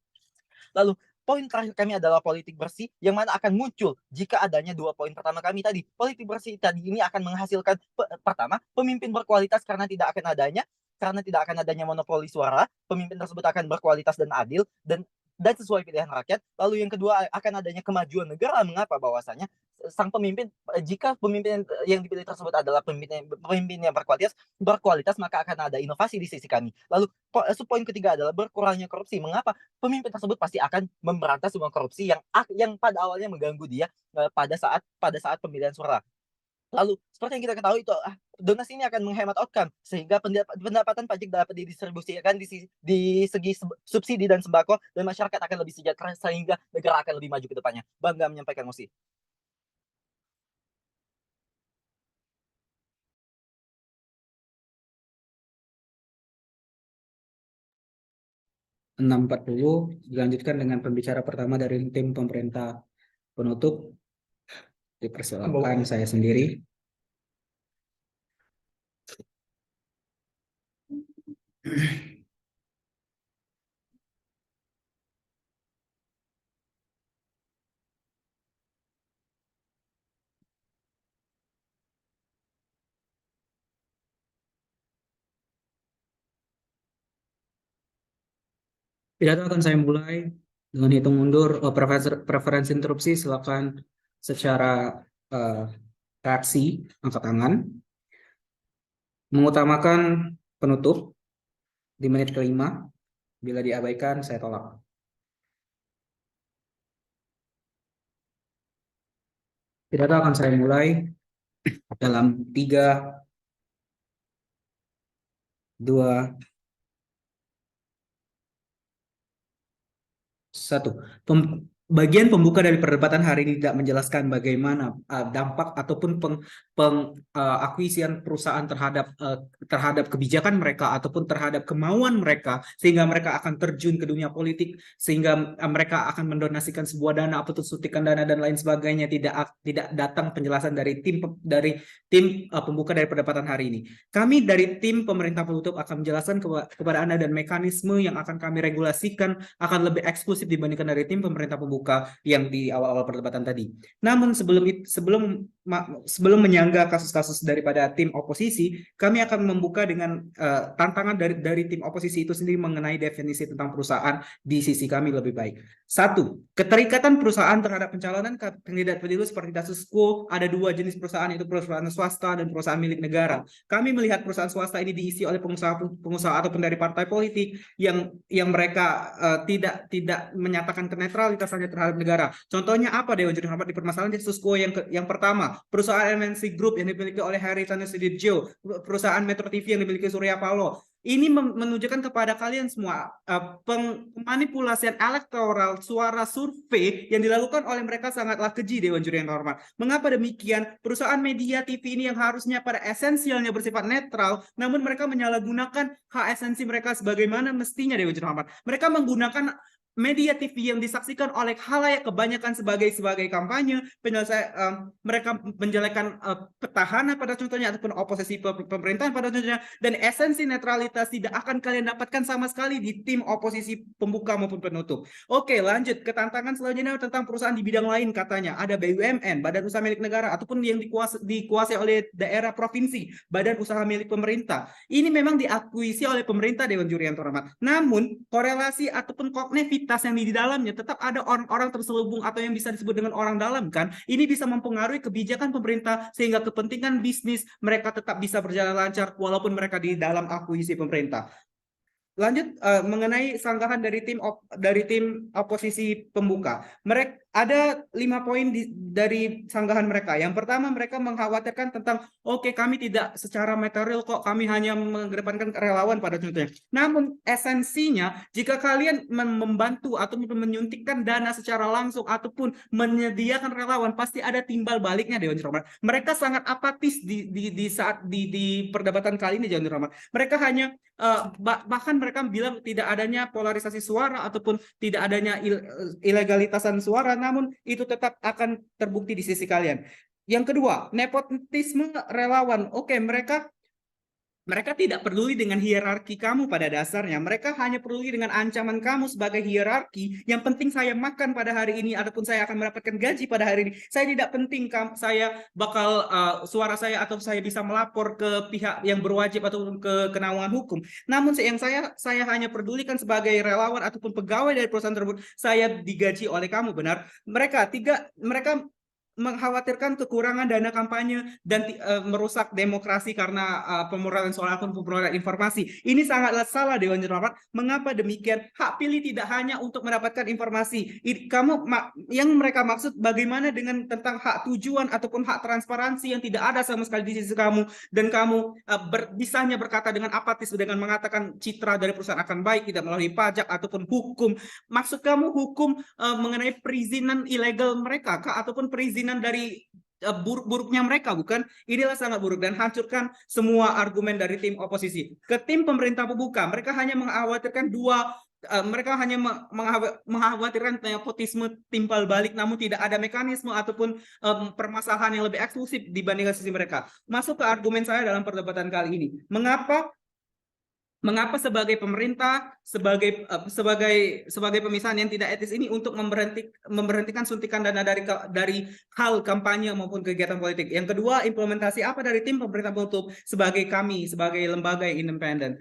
Lalu poin terakhir kami adalah politik bersih yang mana akan muncul jika adanya 2 poin pertama kami tadi. Politik bersih tadi ini akan menghasilkan pertama, pemimpin berkualitas karena tidak akan adanya monopoli suara. Pemimpin tersebut akan berkualitas dan adil dan sesuai pilihan rakyat. Lalu yang kedua, akan adanya kemajuan negara. Mengapa? Bahwasanya jika pemimpin yang dipilih tersebut adalah pemimpin yang berkualitas, maka akan ada inovasi di sisi kami. Lalu poin ketiga adalah berkurangnya korupsi. Mengapa? Pemimpin tersebut pasti akan memberantas semua korupsi yang pada awalnya mengganggu dia pada saat pemilihan suara. Lalu seperti yang kita ketahui itu donasi ini akan menghemat outcome sehingga pendapatan pajak dapat didistribusikan di segi subsidi dan sembako dan masyarakat akan lebih sejahtera sehingga negara akan lebih maju ke depannya. Bangga menyampaikan mosi. Enam 40 dilanjutkan dengan pembicara pertama dari tim pemerintah penutup. Dipersilakan saya sendiri. Pidato akan saya mulai dengan hitung mundur. Preferensi interupsi silakan secara reaksi angkat tangan. Mengutamakan penutup di menit kelima. Bila diabaikan, saya tolak. Pidato akan saya mulai dalam 3, 2, 1. Bagian pembuka dari perdebatan hari ini tidak menjelaskan bagaimana dampak ataupun akuisian perusahaan terhadap kebijakan mereka ataupun terhadap kemauan mereka, sehingga mereka akan terjun ke dunia politik, sehingga mereka akan mendonasikan sebuah dana atau suntikan dana dan lain sebagainya. Tidak datang penjelasan dari tim pembuka dari perdebatan hari ini. Kami dari tim pemerintah penutup akan menjelaskan kepada Anda, dan mekanisme yang akan kami regulasikan akan lebih eksklusif dibandingkan dari tim pemerintah pembuka yang di awal-awal perdebatan tadi. Namun sebelum menyangga kasus-kasus daripada tim oposisi, kami akan membuka dengan tantangan dari tim oposisi itu sendiri mengenai definisi tentang perusahaan di sisi kami lebih baik. 1. Keterikatan perusahaan terhadap pencalonan kandidat pemilu seperti status quo. Ada 2 jenis perusahaan, yaitu perusahaan swasta dan perusahaan milik negara. Kami melihat perusahaan swasta ini diisi oleh pengusaha ataupun dari partai politik yang mereka tidak menyatakan kenetralitasannya terhadap negara. Contohnya apa, Dewan Juri Hormat, di permasalahan status quo yang pertama, perusahaan MNC Group yang dimiliki oleh Haritanu Sudibyo, perusahaan Metro TV yang dimiliki Surya Paloh. Ini menunjukkan kepada kalian semua pemanipulasian elektoral suara survei yang dilakukan oleh mereka sangatlah keji, Dewan Juri yang hormat. Mengapa demikian? Perusahaan media TV ini yang harusnya pada esensialnya bersifat netral, namun mereka menyalahgunakan hak esensi mereka sebagaimana mestinya, Dewan Juri hormat. Mereka menggunakan media TV yang disaksikan oleh khalayak kebanyakan sebagai kampanye, mereka menjelekkan petahana pada contohnya ataupun oposisi pemerintahan pada contohnya, dan esensi netralitas tidak akan kalian dapatkan sama sekali di tim oposisi pembuka maupun penutup. Oke, lanjut ke tantangan selanjutnya tentang perusahaan di bidang lain. Katanya ada BUMN, badan usaha milik negara, ataupun yang dikuasai oleh daerah provinsi, badan usaha milik pemerintah. Ini memang diakuisi oleh pemerintah, Dewan Juri yang terhormat. Namun korelasi ataupun kognitivitas yang di dalamnya tetap ada orang-orang terselubung atau yang bisa disebut dengan orang dalam, kan? Ini bisa mempengaruhi kebijakan pemerintah sehingga kepentingan bisnis mereka tetap bisa berjalan lancar walaupun mereka di dalam akuisisi pemerintah. Lanjut mengenai sanggahan dari tim oposisi pembuka. Mereka ada 5 poin dari sanggahan mereka. Yang pertama, mereka mengkhawatirkan tentang kami tidak secara material kok, kami hanya mengedepankan relawan pada contohnya. Namun esensinya, jika kalian membantu atau menyuntikkan dana secara langsung ataupun menyediakan relawan, pasti ada timbal baliknya, Dewan Juri. Mereka sangat apatis di saat di perdebatan kali ini, Dewan Juri. Mereka hanya bahkan mereka bilang tidak adanya polarisasi suara ataupun tidak adanya ilegalitasan suara, namun itu tetap akan terbukti di sisi kalian. Yang kedua, nepotisme relawan. Mereka tidak peduli dengan hierarki kamu pada dasarnya. Mereka hanya peduli dengan ancaman kamu sebagai hierarki. Yang penting saya makan pada hari ini ataupun saya akan mendapatkan gaji pada hari ini. Saya tidak penting saya bakal suara saya atau saya bisa melapor ke pihak yang berwajib ataupun ke kenaungan hukum. Namun yang saya hanya pedulikan sebagai relawan ataupun pegawai dari perusahaan tersebut, saya digaji oleh kamu, benar? Mereka mengkhawatirkan kekurangan dana kampanye dan merusak demokrasi karena pemoralan soal akun, pemoralan informasi. Ini sangatlah salah, Dewan Juri Hormat. Mengapa demikian? Hak pilih tidak hanya untuk mendapatkan informasi. Yang mereka maksud bagaimana dengan tentang hak tujuan ataupun hak transparansi yang tidak ada sama sekali di sisi kamu, dan kamu bisanya berkata dengan apatis dengan mengatakan citra dari perusahaan akan baik tidak melalui pajak ataupun hukum. Maksud kamu hukum mengenai perizinan ilegal mereka kah, ataupun perizinan dari buruk-buruknya mereka, bukan? Inilah sangat buruk dan hancurkan semua argumen dari tim oposisi. Ke tim pemerintah pembuka, mereka hanya mengkhawatirkan mengkhawatirkan nepotisme timbal balik, namun tidak ada mekanisme ataupun permasalahan yang lebih eksklusif dibandingkan sisi mereka. Masuk ke argumen saya dalam perdebatan kali ini. Mengapa sebagai pemerintah, sebagai pemisahan yang tidak etis ini untuk memberhentikan suntikan dana dari hal kampanye maupun kegiatan politik. Yang kedua, implementasi apa dari tim pemerintah penutup sebagai kami, sebagai lembaga yang independen.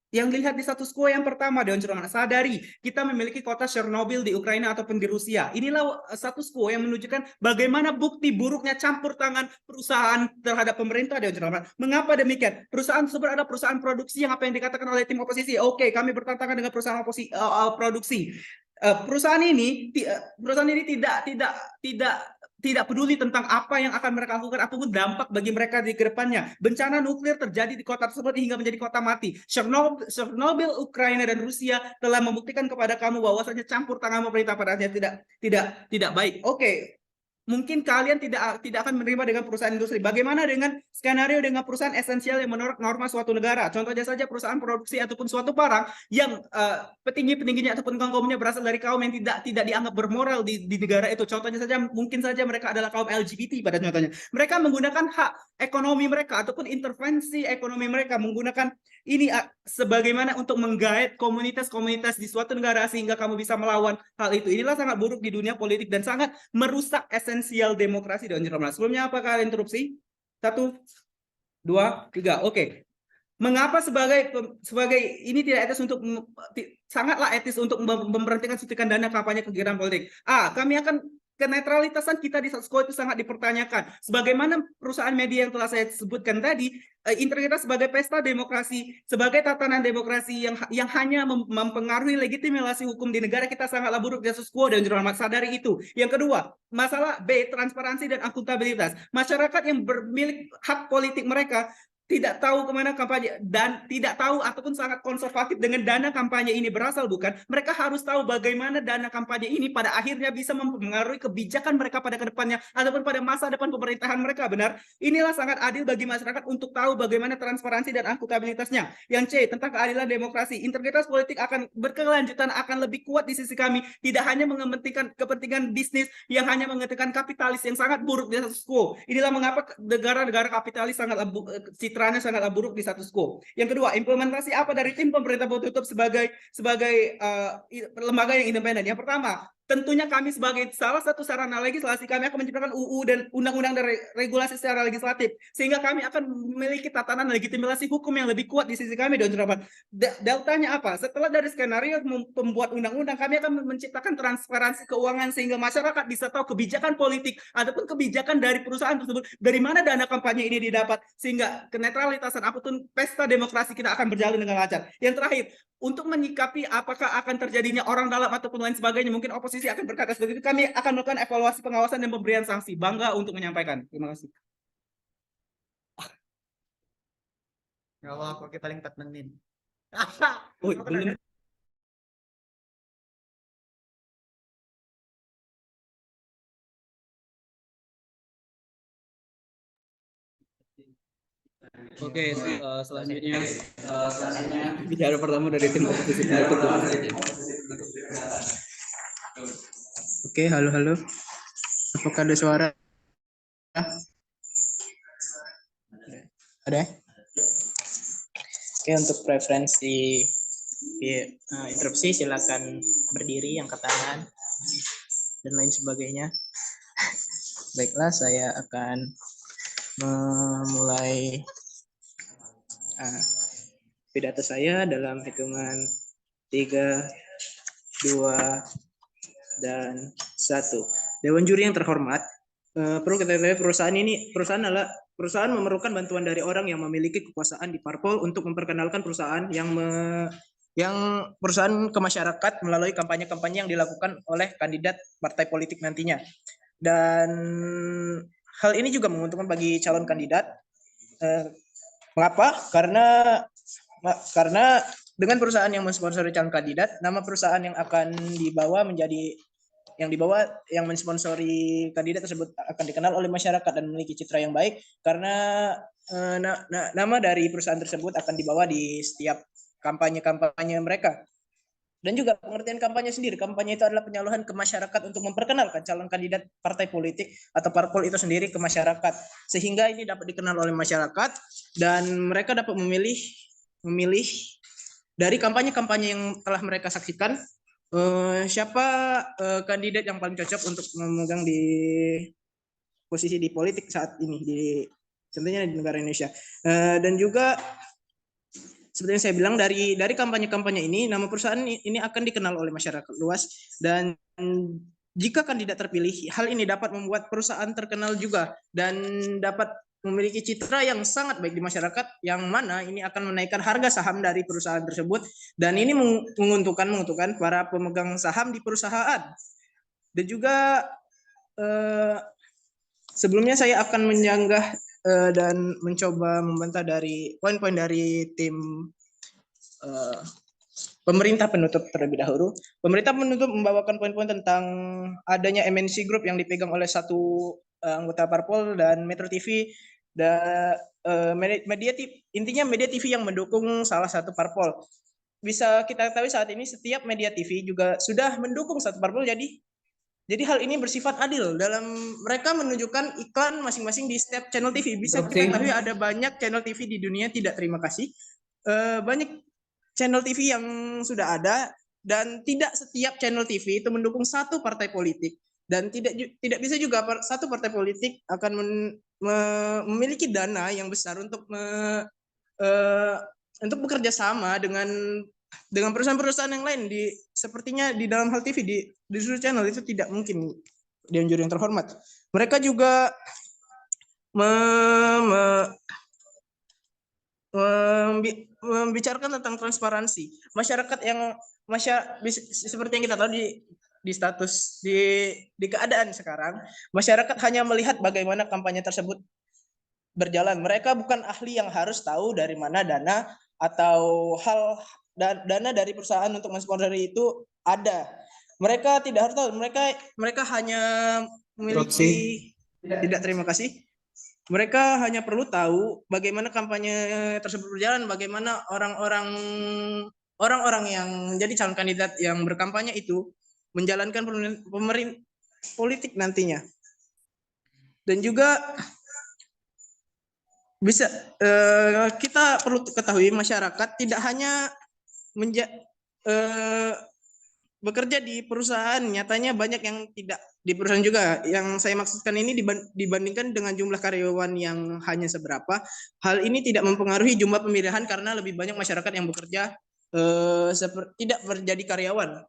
yang dilihat di status quo yang pertama, Dewan Cermat, sadari kita memiliki kota Chernobyl di Ukraina ataupun di Rusia. Inilah status quo yang menunjukkan bagaimana bukti buruknya campur tangan perusahaan terhadap pemerintah, Dewan Cermat. Mengapa demikian? Perusahaan tersebut adalah perusahaan produksi yang apa yang dikatakan oleh tim oposisi. Oke, kami bertentangan dengan perusahaan produksi. Perusahaan ini tidak peduli tentang apa yang akan mereka lakukan ataupun dampak bagi mereka di kedepannya. Bencana nuklir terjadi di kota tersebut hingga menjadi kota mati. Chernobyl, Ukraina dan Rusia telah membuktikan kepada kamu bahwasanya campur tangan pemerintah padanya tidak baik. Oke. Mungkin kalian tidak akan menerima dengan perusahaan industri. Bagaimana dengan skenario dengan perusahaan esensial yang menurut norma suatu negara? Contohnya saja perusahaan produksi ataupun suatu barang yang petinggi-petingginya ataupun kaum-kaumnya berasal dari kaum yang tidak dianggap bermoral di negara itu. Contohnya saja mungkin saja mereka adalah kaum LGBT pada contohnya. Mereka menggunakan hak ekonomi mereka ataupun intervensi ekonomi mereka menggunakan ini sebagaimana untuk menggait komunitas-komunitas di suatu negara sehingga kamu bisa melawan hal itu. Inilah sangat buruk di dunia politik dan sangat merusak esensial demokrasi dan Cermat. Sebelumnya apakah interupsi? 1, 2, 3. Oke. Mengapa sebagai ini tidak etis untuk sangatlah etis untuk memberhentikan suntikan dana kampanye kegiatan politik? Kami akan kenetralitasan kita di status quo itu sangat dipertanyakan. Sebagaimana perusahaan media yang telah saya sebutkan tadi, integritas sebagai pesta demokrasi, sebagai tatanan demokrasi yang hanya mempengaruhi legitimasi hukum di negara kita sangatlah buruk di status quo dan Cermat sadari itu. Yang kedua, masalah B, transparansi dan akuntabilitas. Masyarakat yang bermilik hak politik mereka tidak tahu kemana kampanye dan tidak tahu ataupun sangat konservatif dengan dana kampanye ini berasal bukan. Mereka harus tahu bagaimana dana kampanye ini pada akhirnya bisa mempengaruhi kebijakan mereka pada kedepannya ataupun pada masa depan pemerintahan mereka, benar. Inilah sangat adil bagi masyarakat untuk tahu bagaimana transparansi dan akuntabilitasnya. Yang C, tentang keadilan demokrasi. Integritas politik akan berkelanjutan, akan lebih kuat di sisi kami. Tidak hanya mengepentingkan kepentingan bisnis yang hanya mengedepankan kapitalis yang sangat buruk di status quo. Inilah mengapa negara-negara kapitalis sangat citranya sangatlah buruk di status quo. Yang kedua, implementasi apa dari tim pemerintah tertutup sebagai lembaga yang independen? Yang pertama, tentunya kami sebagai salah satu sarana legislasi kami akan menciptakan UU dan undang-undang dan regulasi secara legislatif sehingga kami akan memiliki tatanan legitimasi hukum yang lebih kuat di sisi kami dan Cermat. Deltanya apa? Setelah dari skenario pembuat undang-undang kami akan menciptakan transparansi keuangan sehingga masyarakat bisa tahu kebijakan politik ataupun kebijakan dari perusahaan tersebut dari mana dana kampanye ini didapat sehingga kenetralitasan apapun pesta demokrasi kita akan berjalan dengan lancar. Yang terakhir, untuk menyikapi apakah akan terjadinya orang dalam ataupun lain sebagainya, mungkin oposisi akan berkata seperti itu, kami akan melakukan evaluasi pengawasan dan pemberian sanksi. Bangga untuk menyampaikan. Terima kasih. Ya Allah, kok paling 4 menit. Belum. Oke, selanjutnya bicara pertama dari tim oposisi. Oke, halo. Apakah ada suara? Ada? Oke, untuk preferensi interupsi silakan berdiri, angkat tangan, dan lain sebagainya. Baiklah, saya akan memulai pidato saya dalam hitungan 3, 2, dan 1. Dewan juri yang terhormat, perlu kita ketahui perusahaan adalah perusahaan memerlukan bantuan dari orang yang memiliki kekuasaan di parpol untuk memperkenalkan perusahaan yang perusahaan ke masyarakat melalui kampanye-kampanye yang dilakukan oleh kandidat partai politik nantinya. Dan hal ini juga menguntungkan bagi calon kandidat. Mengapa? Karena dengan perusahaan yang mensponsori calon kandidat, nama perusahaan yang akan dibawa yang mensponsori kandidat tersebut akan dikenal oleh masyarakat dan memiliki citra yang baik karena nama dari perusahaan tersebut akan dibawa di setiap kampanye-kampanye mereka. Dan juga pengertian kampanye sendiri. Kampanye itu adalah penyaluran ke masyarakat untuk memperkenalkan calon kandidat partai politik atau parpol itu sendiri ke masyarakat. Sehingga ini dapat dikenal oleh masyarakat dan mereka dapat memilih dari kampanye-kampanye yang telah mereka saksikan siapa kandidat yang paling cocok untuk memegang di posisi di politik saat ini, tentunya di negara Indonesia. Dan juga seperti yang saya bilang dari kampanye-kampanye ini nama perusahaan ini akan dikenal oleh masyarakat luas, dan jika kandidat terpilih, hal ini dapat membuat perusahaan terkenal juga dan dapat memiliki citra yang sangat baik di masyarakat, yang mana ini akan menaikkan harga saham dari perusahaan tersebut, dan ini menguntungkan para pemegang saham di perusahaan. Dan juga sebelumnya saya akan menyanggah dan mencoba membantah dari poin-poin dari tim pemerintah penutup terlebih dahulu. Pemerintah penutup membawakan poin-poin tentang adanya MNC Group yang dipegang oleh satu anggota parpol dan Metro TV dan media TV, intinya media TV yang mendukung salah satu parpol. Bisa kita ketahui saat ini setiap media TV juga sudah mendukung satu parpol, jadi hal ini bersifat adil dalam mereka menunjukkan iklan masing-masing di setiap channel TV. Bisa kita ketahui ada banyak channel TV di dunia, tidak terima kasih. Banyak channel TV yang sudah ada, dan tidak setiap channel TV itu mendukung satu partai politik, dan tidak bisa juga satu partai politik akan memiliki dana yang besar untuk bekerja sama dengan perusahaan-perusahaan yang lain sepertinya di dalam hal TV di seluruh channel. Itu tidak mungkin, Dewan Juri yang terhormat. Mereka juga membicarakan tentang transparansi. Masyarakat seperti yang kita tahu di status di keadaan sekarang, masyarakat hanya melihat bagaimana kampanye tersebut berjalan. Mereka bukan ahli yang harus tahu dari mana dana atau dana dari perusahaan untuk mensponsori itu ada. Mereka tidak harus tahu. Mereka hanya memiliki tidak terima kasih. Mereka hanya perlu tahu bagaimana kampanye tersebut berjalan, bagaimana orang-orang yang menjadi calon kandidat yang berkampanye itu menjalankan pemerintahan politik nantinya. Dan juga kita perlu ketahui masyarakat tidak hanya bekerja di perusahaan, nyatanya banyak yang tidak di perusahaan juga. Yang saya maksudkan ini dibandingkan dengan jumlah karyawan yang hanya seberapa, hal ini tidak mempengaruhi jumlah pemilihan karena lebih banyak masyarakat yang bekerja tidak menjadi karyawan.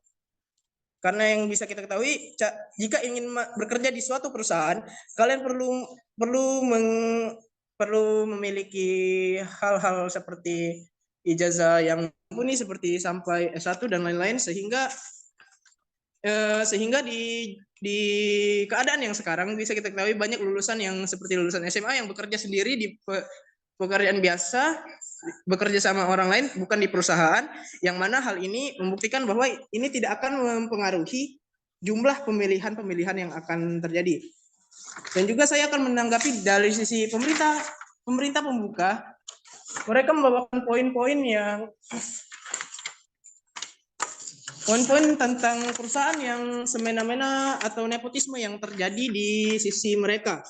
Karena yang bisa kita ketahui, jika ingin bekerja di suatu perusahaan, kalian perlu memiliki hal-hal seperti ijazah yang mumpuni seperti sampai S1 dan lain-lain, sehingga di keadaan yang sekarang bisa kita ketahui banyak lulusan yang seperti lulusan SMA yang bekerja sendiri di pekerjaan biasa, bekerja sama orang lain bukan di perusahaan, yang mana hal ini membuktikan bahwa ini tidak akan mempengaruhi jumlah pemilihan yang akan terjadi. Dan juga saya akan menanggapi dari sisi pemerintah pembuka. Mereka membawakan poin-poin tentang perusahaan yang semena-mena atau nepotisme yang terjadi di sisi mereka.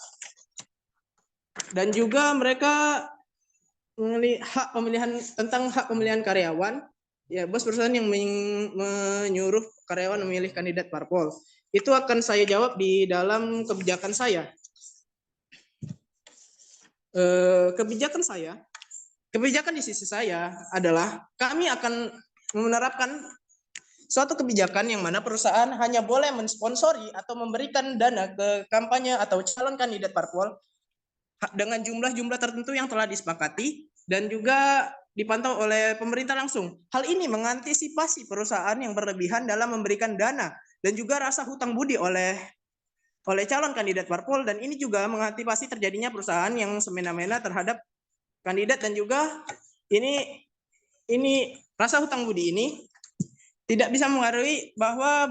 Dan juga mereka hak pemilihan karyawan, ya bos perusahaan yang menyuruh karyawan memilih kandidat parpol. Itu akan saya jawab di dalam kebijakan saya. Kebijakan di sisi saya adalah kami akan menerapkan suatu kebijakan yang mana perusahaan hanya boleh mensponsori atau memberikan dana ke kampanye atau calon kandidat parpol dengan jumlah-jumlah tertentu yang telah disepakati dan juga dipantau oleh pemerintah langsung. Hal ini mengantisipasi perusahaan yang berlebihan dalam memberikan dana dan juga rasa hutang budi oleh calon kandidat parpol, dan ini juga mengantisipasi terjadinya perusahaan yang semena-mena terhadap kandidat, dan juga ini rasa hutang budi ini tidak bisa mengaruhi bahwa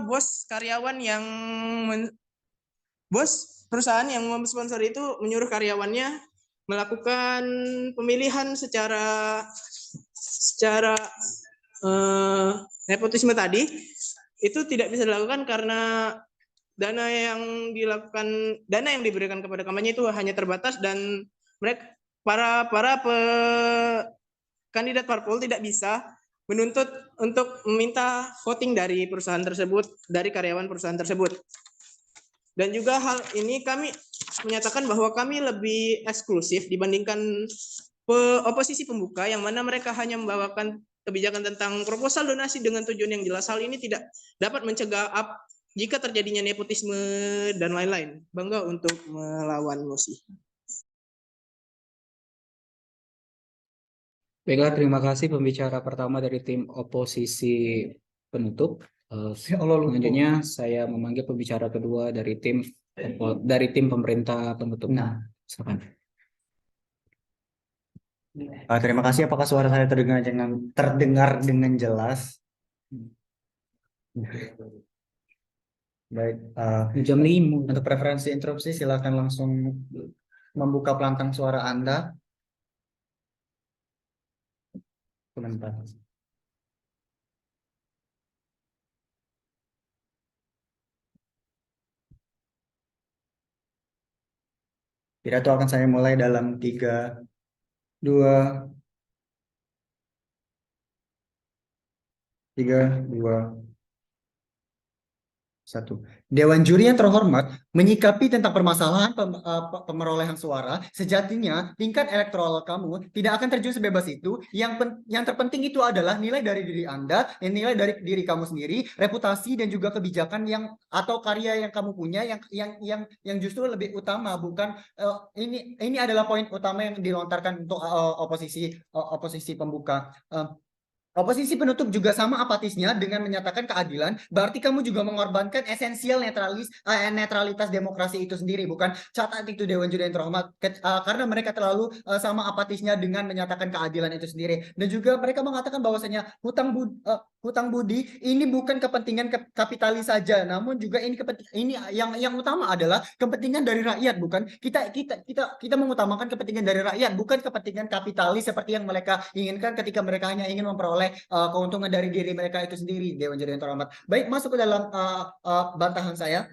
perusahaan yang memsponsori itu menyuruh karyawannya melakukan pemilihan secara nepotisme tadi. Itu tidak bisa dilakukan karena dana yang diberikan kepada kampanye itu hanya terbatas, dan mereka para kandidat parpol tidak bisa menuntut untuk meminta voting dari perusahaan tersebut, dari karyawan perusahaan tersebut. Dan juga hal ini kami menyatakan bahwa kami lebih eksklusif dibandingkan oposisi pembuka yang mana mereka hanya membawakan kebijakan tentang proposal donasi dengan tujuan yang jelas. Hal ini tidak dapat mencegah jika terjadinya nepotisme dan lain-lain. Bangga untuk melawan mosi. Baiklah, terima kasih pembicara pertama dari tim oposisi penutup. Selanjutnya saya memanggil pembicara kedua dari tim pemerintah penutup. Nah, silakan. Terima kasih. Apakah suara saya terdengar dengan jelas? Baik. Jam 5. Untuk preferensi interupsi, silakan langsung membuka pelantang suara Anda. Sebentar. Pidato akan saya mulai dalam 3, 2, 1. Dewan juri yang terhormat, menyikapi tentang permasalahan pemerolehan suara, sejatinya tingkat elektoral kamu tidak akan terjun sebebas itu. Yang terpenting itu adalah nilai dari diri Anda, nilai dari diri kamu sendiri, reputasi dan juga kebijakan atau karya yang kamu punya yang justru lebih utama. Bukan ini adalah poin utama yang dilontarkan untuk oposisi pembuka. Oposisi penutup juga sama apatisnya dengan menyatakan keadilan, berarti kamu juga mengorbankan esensial netralitas demokrasi itu sendiri, bukan? Catat itu Dewan Juri yang terhormat, karena mereka terlalu sama apatisnya dengan menyatakan keadilan itu sendiri. Dan juga mereka mengatakan bahwasanya hutang budi ini bukan kepentingan kapitalis saja, namun juga ini yang utama adalah kepentingan dari rakyat, bukan? Kita mengutamakan kepentingan dari rakyat, bukan kepentingan kapitalis seperti yang mereka inginkan ketika mereka hanya ingin memperoleh keuntungan dari diri mereka itu sendiri. Dewan Juri yang terhormat. Baik, masuk ke dalam bantahan saya.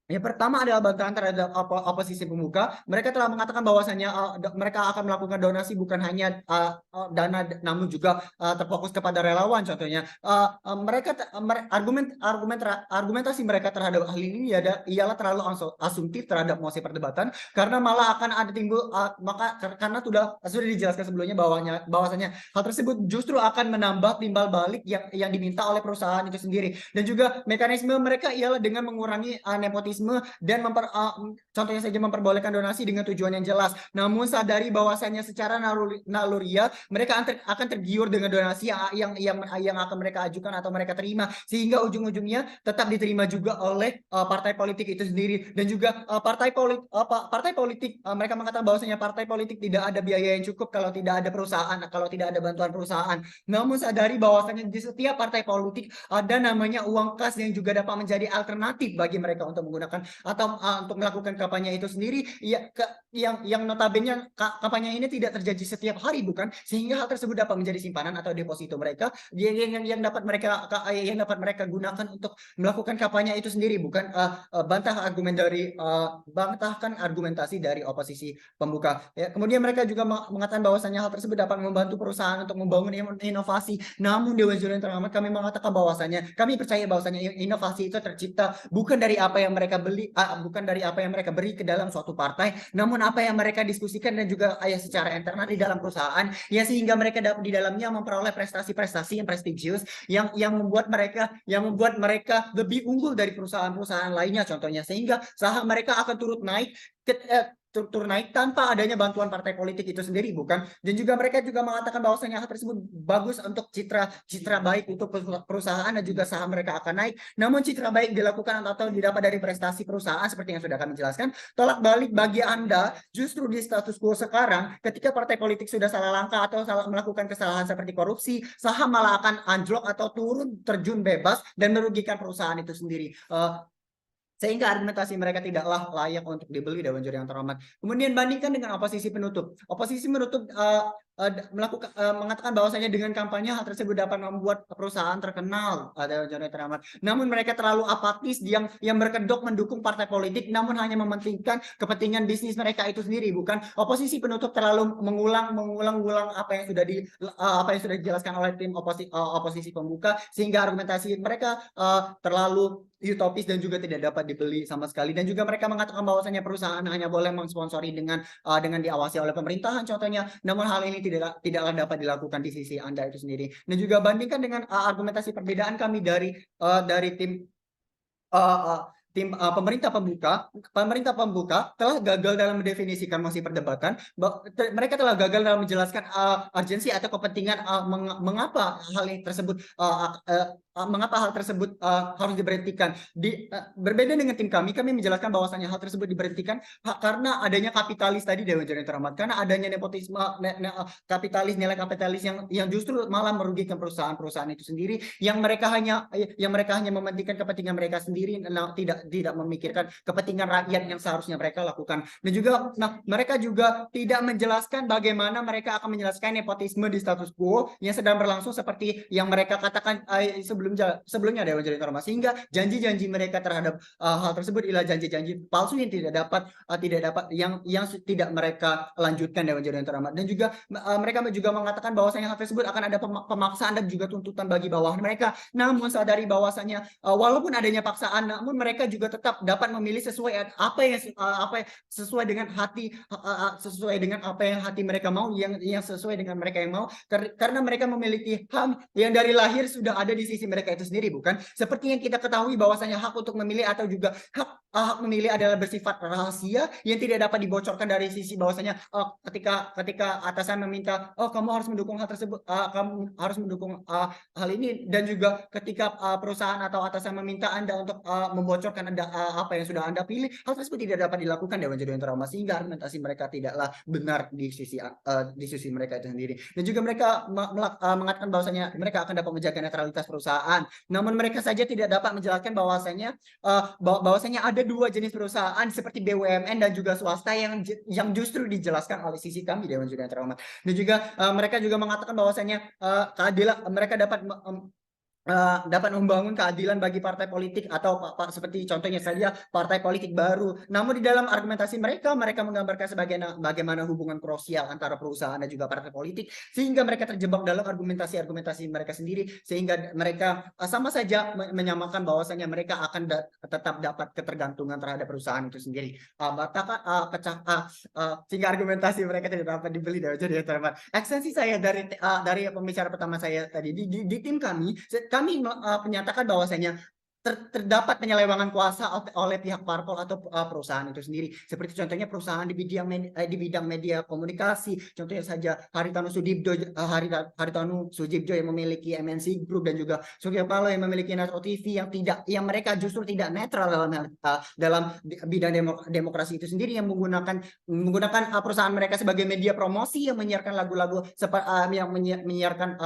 Yang pertama adalah bantahan terhadap oposisi pembuka. Mereka telah mengatakan bahwasanya mereka akan melakukan donasi bukan hanya dana, namun juga terfokus kepada relawan. Contohnya, argumentasi mereka terhadap hal ini ialah terlalu asumtif terhadap mosi perdebatan, karena malah akan ada timbul karena sudah dijelaskan sebelumnya bahwasanya hal tersebut justru akan menambah timbal balik yang diminta oleh perusahaan itu sendiri. Dan juga mekanisme mereka ialah dengan mengurangi nepotisme dan contohnya saja memperbolehkan donasi dengan tujuan yang jelas. Namun sadari bahwasannya secara naluriah mereka akan tergiur dengan donasi yang akan mereka ajukan atau mereka terima, sehingga ujung-ujungnya tetap diterima juga oleh partai politik itu sendiri. Dan juga partai politik mereka mengatakan bahwasanya partai politik tidak ada biaya yang cukup kalau tidak ada perusahaan, kalau tidak ada bantuan perusahaan. Namun sadari bahwasanya di setiap partai politik ada namanya uang kas yang juga dapat menjadi alternatif bagi mereka untuk menggunakan atau untuk melakukan kampanye itu sendiri, yang notabene kampanye ini tidak terjadi setiap hari, bukan? Sehingga hal tersebut dapat menjadi simpanan atau deposito mereka yang dapat mereka gunakan untuk melakukan kampanye itu sendiri, bukan? Bantahkan argumentasi dari oposisi pembuka. Ya, kemudian mereka juga mengatakan bahwasanya hal tersebut dapat membantu perusahaan untuk membangun inovasi. Namun Dewan Juri yang terhormat, kami mengatakan bahwasanya kami percaya bahwasanya inovasi itu tercipta bukan dari apa yang mereka beri ke dalam suatu partai, namun apa yang mereka diskusikan dan juga secara internal di dalam perusahaan, ya, sehingga mereka dapat di dalamnya memperoleh prestasi-prestasi yang prestisius yang membuat mereka lebih unggul dari perusahaan-perusahaan lainnya, contohnya, sehingga saham mereka akan turut naik tanpa adanya bantuan partai politik itu sendiri, bukan? Dan juga mereka juga mengatakan bahwasanya hal tersebut bagus untuk citra baik untuk perusahaan dan juga saham mereka akan naik. Namun citra baik dilakukan atau didapat dari prestasi perusahaan seperti yang sudah kami jelaskan. Tolak balik bagi Anda justru di status quo sekarang, ketika partai politik sudah salah langkah atau melakukan kesalahan seperti korupsi, saham malah akan anjlok atau turun terjun bebas dan merugikan perusahaan itu sendiri. Sehingga argumentasi mereka tidaklah layak untuk dibeli, Dewan Juri yang terhormat. Kemudian bandingkan dengan oposisi penutup. Oposisi mengatakan bahwasanya dengan kampanye hal tersebut dapat membuat perusahaan terkenal, Dewan Juri yang terhormat. Namun mereka terlalu apatis yang berkedok mendukung partai politik, namun hanya mementingkan kepentingan bisnis mereka itu sendiri, bukan oposisi penutup terlalu mengulang apa yang sudah dijelaskan oleh tim oposisi pembuka, sehingga argumentasi mereka terlalu utopis dan juga tidak dapat dibeli sama sekali. Dan juga mereka mengatakan bahwasanya perusahaan hanya boleh mensponsori dengan diawasi oleh pemerintahan contohnya, namun hal ini tidaklah dapat dilakukan di sisi Anda itu sendiri. Dan juga bandingkan dengan argumentasi perbedaan kami dari tim pemerintah pembuka telah gagal dalam mendefinisikan mosi perdebatan. Mereka telah gagal dalam menjelaskan urgensi atau kepentingan mengapa hal tersebut harus diberhentikan. Berbeda dengan tim kami menjelaskan bahwasanya hal tersebut diberhentikan karena adanya kapitalis tadi, Dewan Juri yang terhormat, karena adanya nepotisme, nilai kapitalis yang justru malah merugikan perusahaan-perusahaan itu sendiri, yang mereka hanya mementingkan kepentingan mereka sendiri, tidak memikirkan kepentingan rakyat yang seharusnya mereka lakukan. Dan juga mereka juga tidak menjelaskan bagaimana mereka akan menjelaskan nepotisme di status quo yang sedang berlangsung seperti yang mereka katakan sebelumnya, Dewan Juri yang terhormat, sehingga janji-janji mereka terhadap hal tersebut ialah janji-janji palsu yang tidak dapat yang tidak mereka lanjutkan, Dewan Juri yang terhormat. Dan juga mereka juga mengatakan bahwasanya hal tersebut akan ada pemaksaan dan juga tuntutan bagi bawahan mereka. Namun sadari bahwasanya walaupun adanya paksaan, namun mereka juga tetap dapat memilih sesuai sesuai dengan apa yang hati mereka mau, yang sesuai dengan mereka yang mau, karena mereka memiliki hak yang dari lahir sudah ada di sisi mereka itu sendiri, bukan seperti yang kita ketahui bahwasanya hak untuk memilih atau juga hak memilih adalah bersifat rahasia yang tidak dapat dibocorkan dari sisi bahwasanya ketika atasan meminta kamu harus mendukung hal tersebut, kamu harus mendukung hal ini, dan juga ketika perusahaan atau atasan meminta Anda untuk membocorkan apa yang sudah Anda pilih, hal tersebut tidak dapat dilakukan, Dewan Juri yang terhormat, sehingga argumentasi mereka tidaklah benar di sisi mereka itu sendiri. Dan juga mereka mengatakan bahwasanya mereka akan dapat menjaga netralitas perusahaan, namun mereka saja tidak dapat menjelaskan bahwasanya ada dua jenis perusahaan seperti BUMN dan juga swasta yang justru dijelaskan oleh sisi kami, Dewan Juri yang terhormat. Dan juga mereka juga mengatakan bahwasanya keadilan mereka dapat membangun keadilan bagi partai politik atau seperti contohnya saja partai politik baru. Namun di dalam argumentasi mereka menggambarkan bagaimana hubungan krusial antara perusahaan dan juga partai politik, sehingga mereka terjebak dalam argumentasi mereka sehingga mereka sama saja menyamakan bahwasanya mereka akan tetap dapat ketergantungan terhadap perusahaan itu sendiri. Sehingga argumentasi mereka tidak dapat dibeli. Jadi ekstensi saya dari pembicara pertama saya tadi di tim kami menyatakan bahwasanya terdapat penyelewengan kuasa oleh pihak parpol atau perusahaan itu sendiri, seperti contohnya perusahaan di bidang media komunikasi, contohnya saja Haritanu Sudibjo yang memiliki MNC Group, dan juga Surya Paloh yang memiliki Nastro TV yang mereka justru tidak netral dalam bidang demokrasi itu sendiri, yang menggunakan perusahaan mereka sebagai media promosi, yang menyiarkan lagu-lagu yang menyiarkan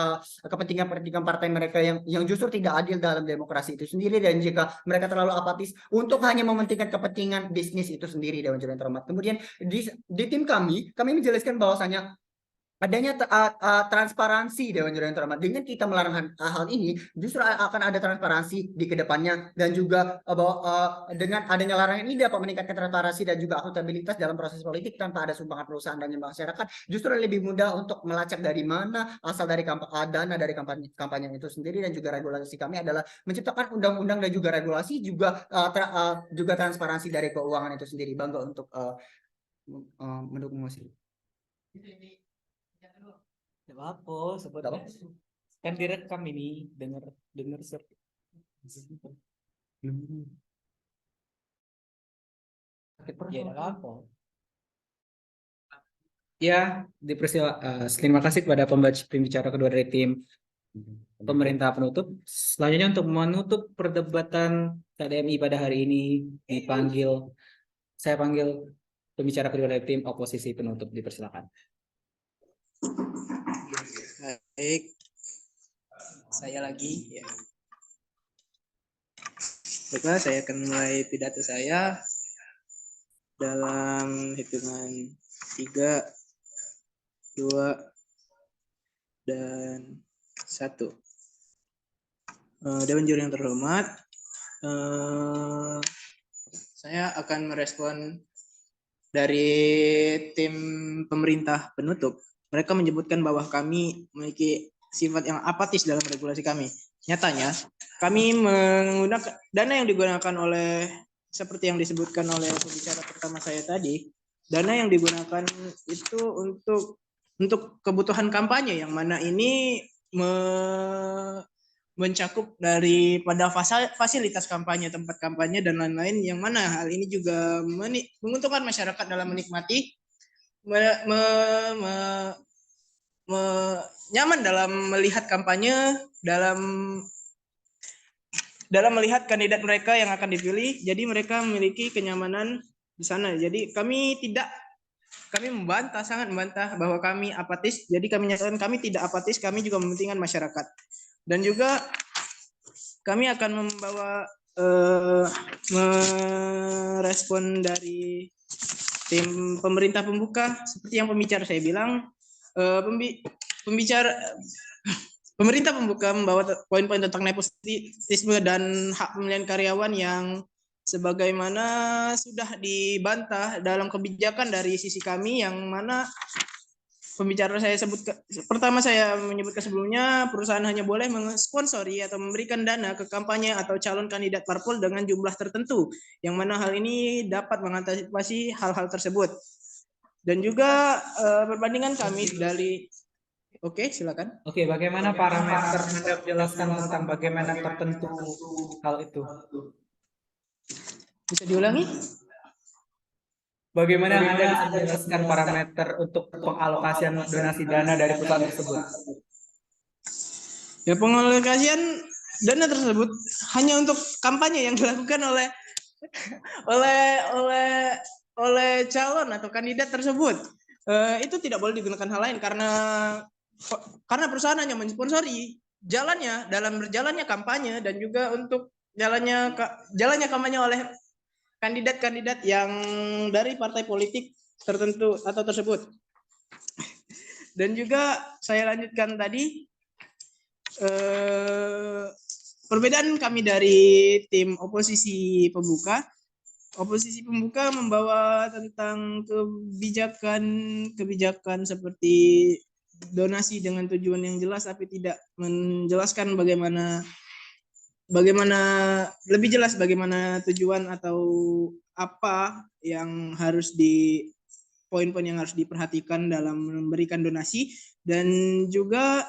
kepentingan partai mereka yang justru tidak adil dalam demokrasi itu sendiri. Dan jika mereka terlalu apatis untuk hanya mementingkan kepentingan bisnis itu sendiri, Dewan Juri yang terhormat. Kemudian di tim kami menjelaskan bahwasanya adanya transparansi, Dewan Juri yang terhormat. Dengan kita melarang hal ini, justru akan ada transparansi di kedepannya, dan juga dengan adanya larangan ini dapat meningkatkan transparansi dan juga akuntabilitas dalam proses politik tanpa ada sumbangan perusahaan dan masyarakat. Justru lebih mudah untuk melacak dari mana asal dari dana dari kampanye itu sendiri. Dan juga regulasi kami adalah menciptakan undang-undang dan juga regulasi, juga transparansi dari keuangan itu sendiri. Bangga untuk mendukung mosi. Tidak apa, sebetulnya kan direkam ini, dengar ya, apa? Ya, terima kasih kepada pembicara kedua dari tim pemerintah penutup. Selanjutnya untuk menutup perdebatan KDMI pada hari ini saya panggil pembicara kedua dari tim oposisi penutup, dipersilakan. Baik, saya lagi ya. Baiklah, saya akan mulai pidato saya dalam hitungan 3, 2, dan 1. Dewan juri yang terhormat, saya akan merespon dari tim pemerintah penutup. Mereka menyebutkan bahwa kami memiliki sifat yang apatis dalam regulasi kami. Nyatanya, kami menggunakan dana yang digunakan oleh, seperti yang disebutkan oleh pembicara pertama saya tadi, dana yang digunakan itu untuk kebutuhan kampanye, yang mana ini mencakup daripada fasilitas kampanye, tempat kampanye, dan lain-lain, yang mana hal ini juga menguntungkan masyarakat dalam menikmati, nyaman dalam melihat kampanye, dalam melihat kandidat mereka yang akan dipilih. Jadi mereka memiliki kenyamanan di sana. Jadi kami sangat membantah bahwa kami apatis. Jadi kami nyatakan kami tidak apatis, kami juga mementingkan masyarakat. Dan juga kami akan membawa merespon dari tim pemerintah pembuka, seperti yang pembicara saya bilang. Pemerintah pembuka membawa poin-poin tentang nepotisme dan hak pemilihan karyawan yang sebagaimana sudah dibantah dalam kebijakan dari sisi kami, yang mana pembicara saya pertama saya menyebutkan sebelumnya, perusahaan hanya boleh mensponsori atau memberikan dana ke kampanye atau calon kandidat parpol dengan jumlah tertentu, yang mana hal ini dapat mengantisipasi hal-hal tersebut. Dan juga perbandingan kami dari Oke, silakan. Oke, bagaimana parameter Anda menjelaskan tentang bagaimana tertentu hal itu? Bisa diulangi? Bagaimana Anda bisa menjelaskan parameter untuk pengalokasian donasi dana dari perusahaan tersebut? Ya, pengalokasian dana tersebut hanya untuk kampanye yang dilakukan oleh calon atau kandidat tersebut. Itu tidak boleh digunakan hal lain, karena perusahaan hanya mensponsori jalannya dalam berjalannya kampanye, dan juga untuk jalannya kampanye oleh kandidat-kandidat yang dari partai politik tertentu atau tersebut. Dan juga saya lanjutkan tadi, perbedaan kami dari tim oposisi pembuka. Oposisi pembuka membawa tentang kebijakan seperti donasi dengan tujuan yang jelas, tapi tidak menjelaskan bagaimana lebih jelas bagaimana tujuan atau apa yang harus poin-poin yang harus diperhatikan dalam memberikan donasi. Dan juga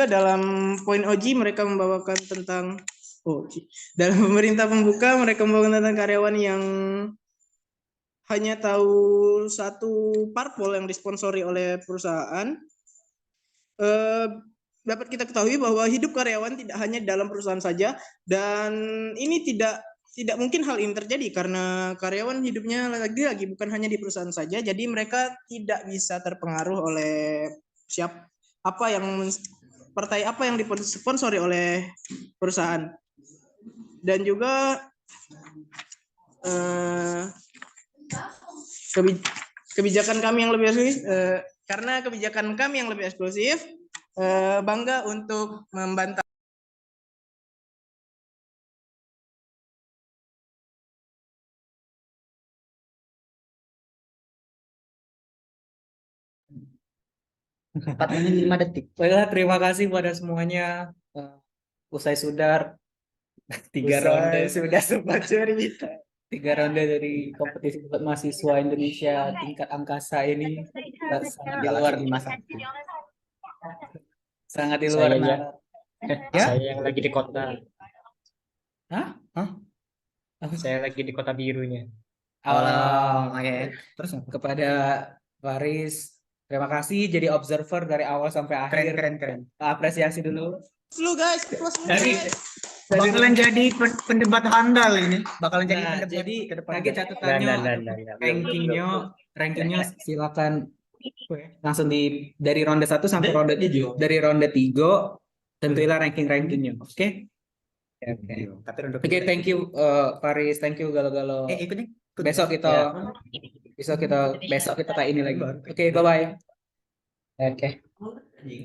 dalam poin OJ mereka membawakan tentang dalam pemerintah pembuka mereka membawakan tentang karyawan yang hanya tahu satu parpol yang disponsori oleh perusahaan. Dapat kita ketahui bahwa hidup karyawan tidak hanya dalam perusahaan saja, dan ini tidak mungkin hal ini terjadi karena karyawan hidupnya lagi-lagi bukan hanya di perusahaan saja. Jadi mereka tidak bisa terpengaruh oleh partai apa yang disponsori oleh perusahaan. Dan juga kebijakan kami yang lebih eksklusif, karena kebijakan kami yang lebih eksklusif, bangga untuk membantah. Ini 5 detik. Baiklah, terima kasih pada semuanya. Usai sudar 3 ronde sudah sempat cerita. 3 ronde dari kompetisi debat mahasiswa Indonesia tingkat angkasa ini sangat di luar sangat di luar nalar. Ya? Saya yang lagi di kota. Hah? Saya lagi di kota birunya. Oke. Terus kepada Faris, terima kasih jadi observer dari awal sampai akhir. Keren. Apresiasi dulu. Lu guys, Bakalan jadi pendebat handal ini. Bakalan jadi Nah, pendebat jadi ke depan. lagi catatannya rankingnya silakan langsung dari ronde 1 sampai ronde 3. Dari ronde 3 tentuilah rankingnya. Oke? Oke. Tapi ronde Oke, kedua. thank you Faris, thank you Galo-Galo. Ikut Besok kita Ya. besok kita kayak ini lagi. Oke, bye bye. Oke.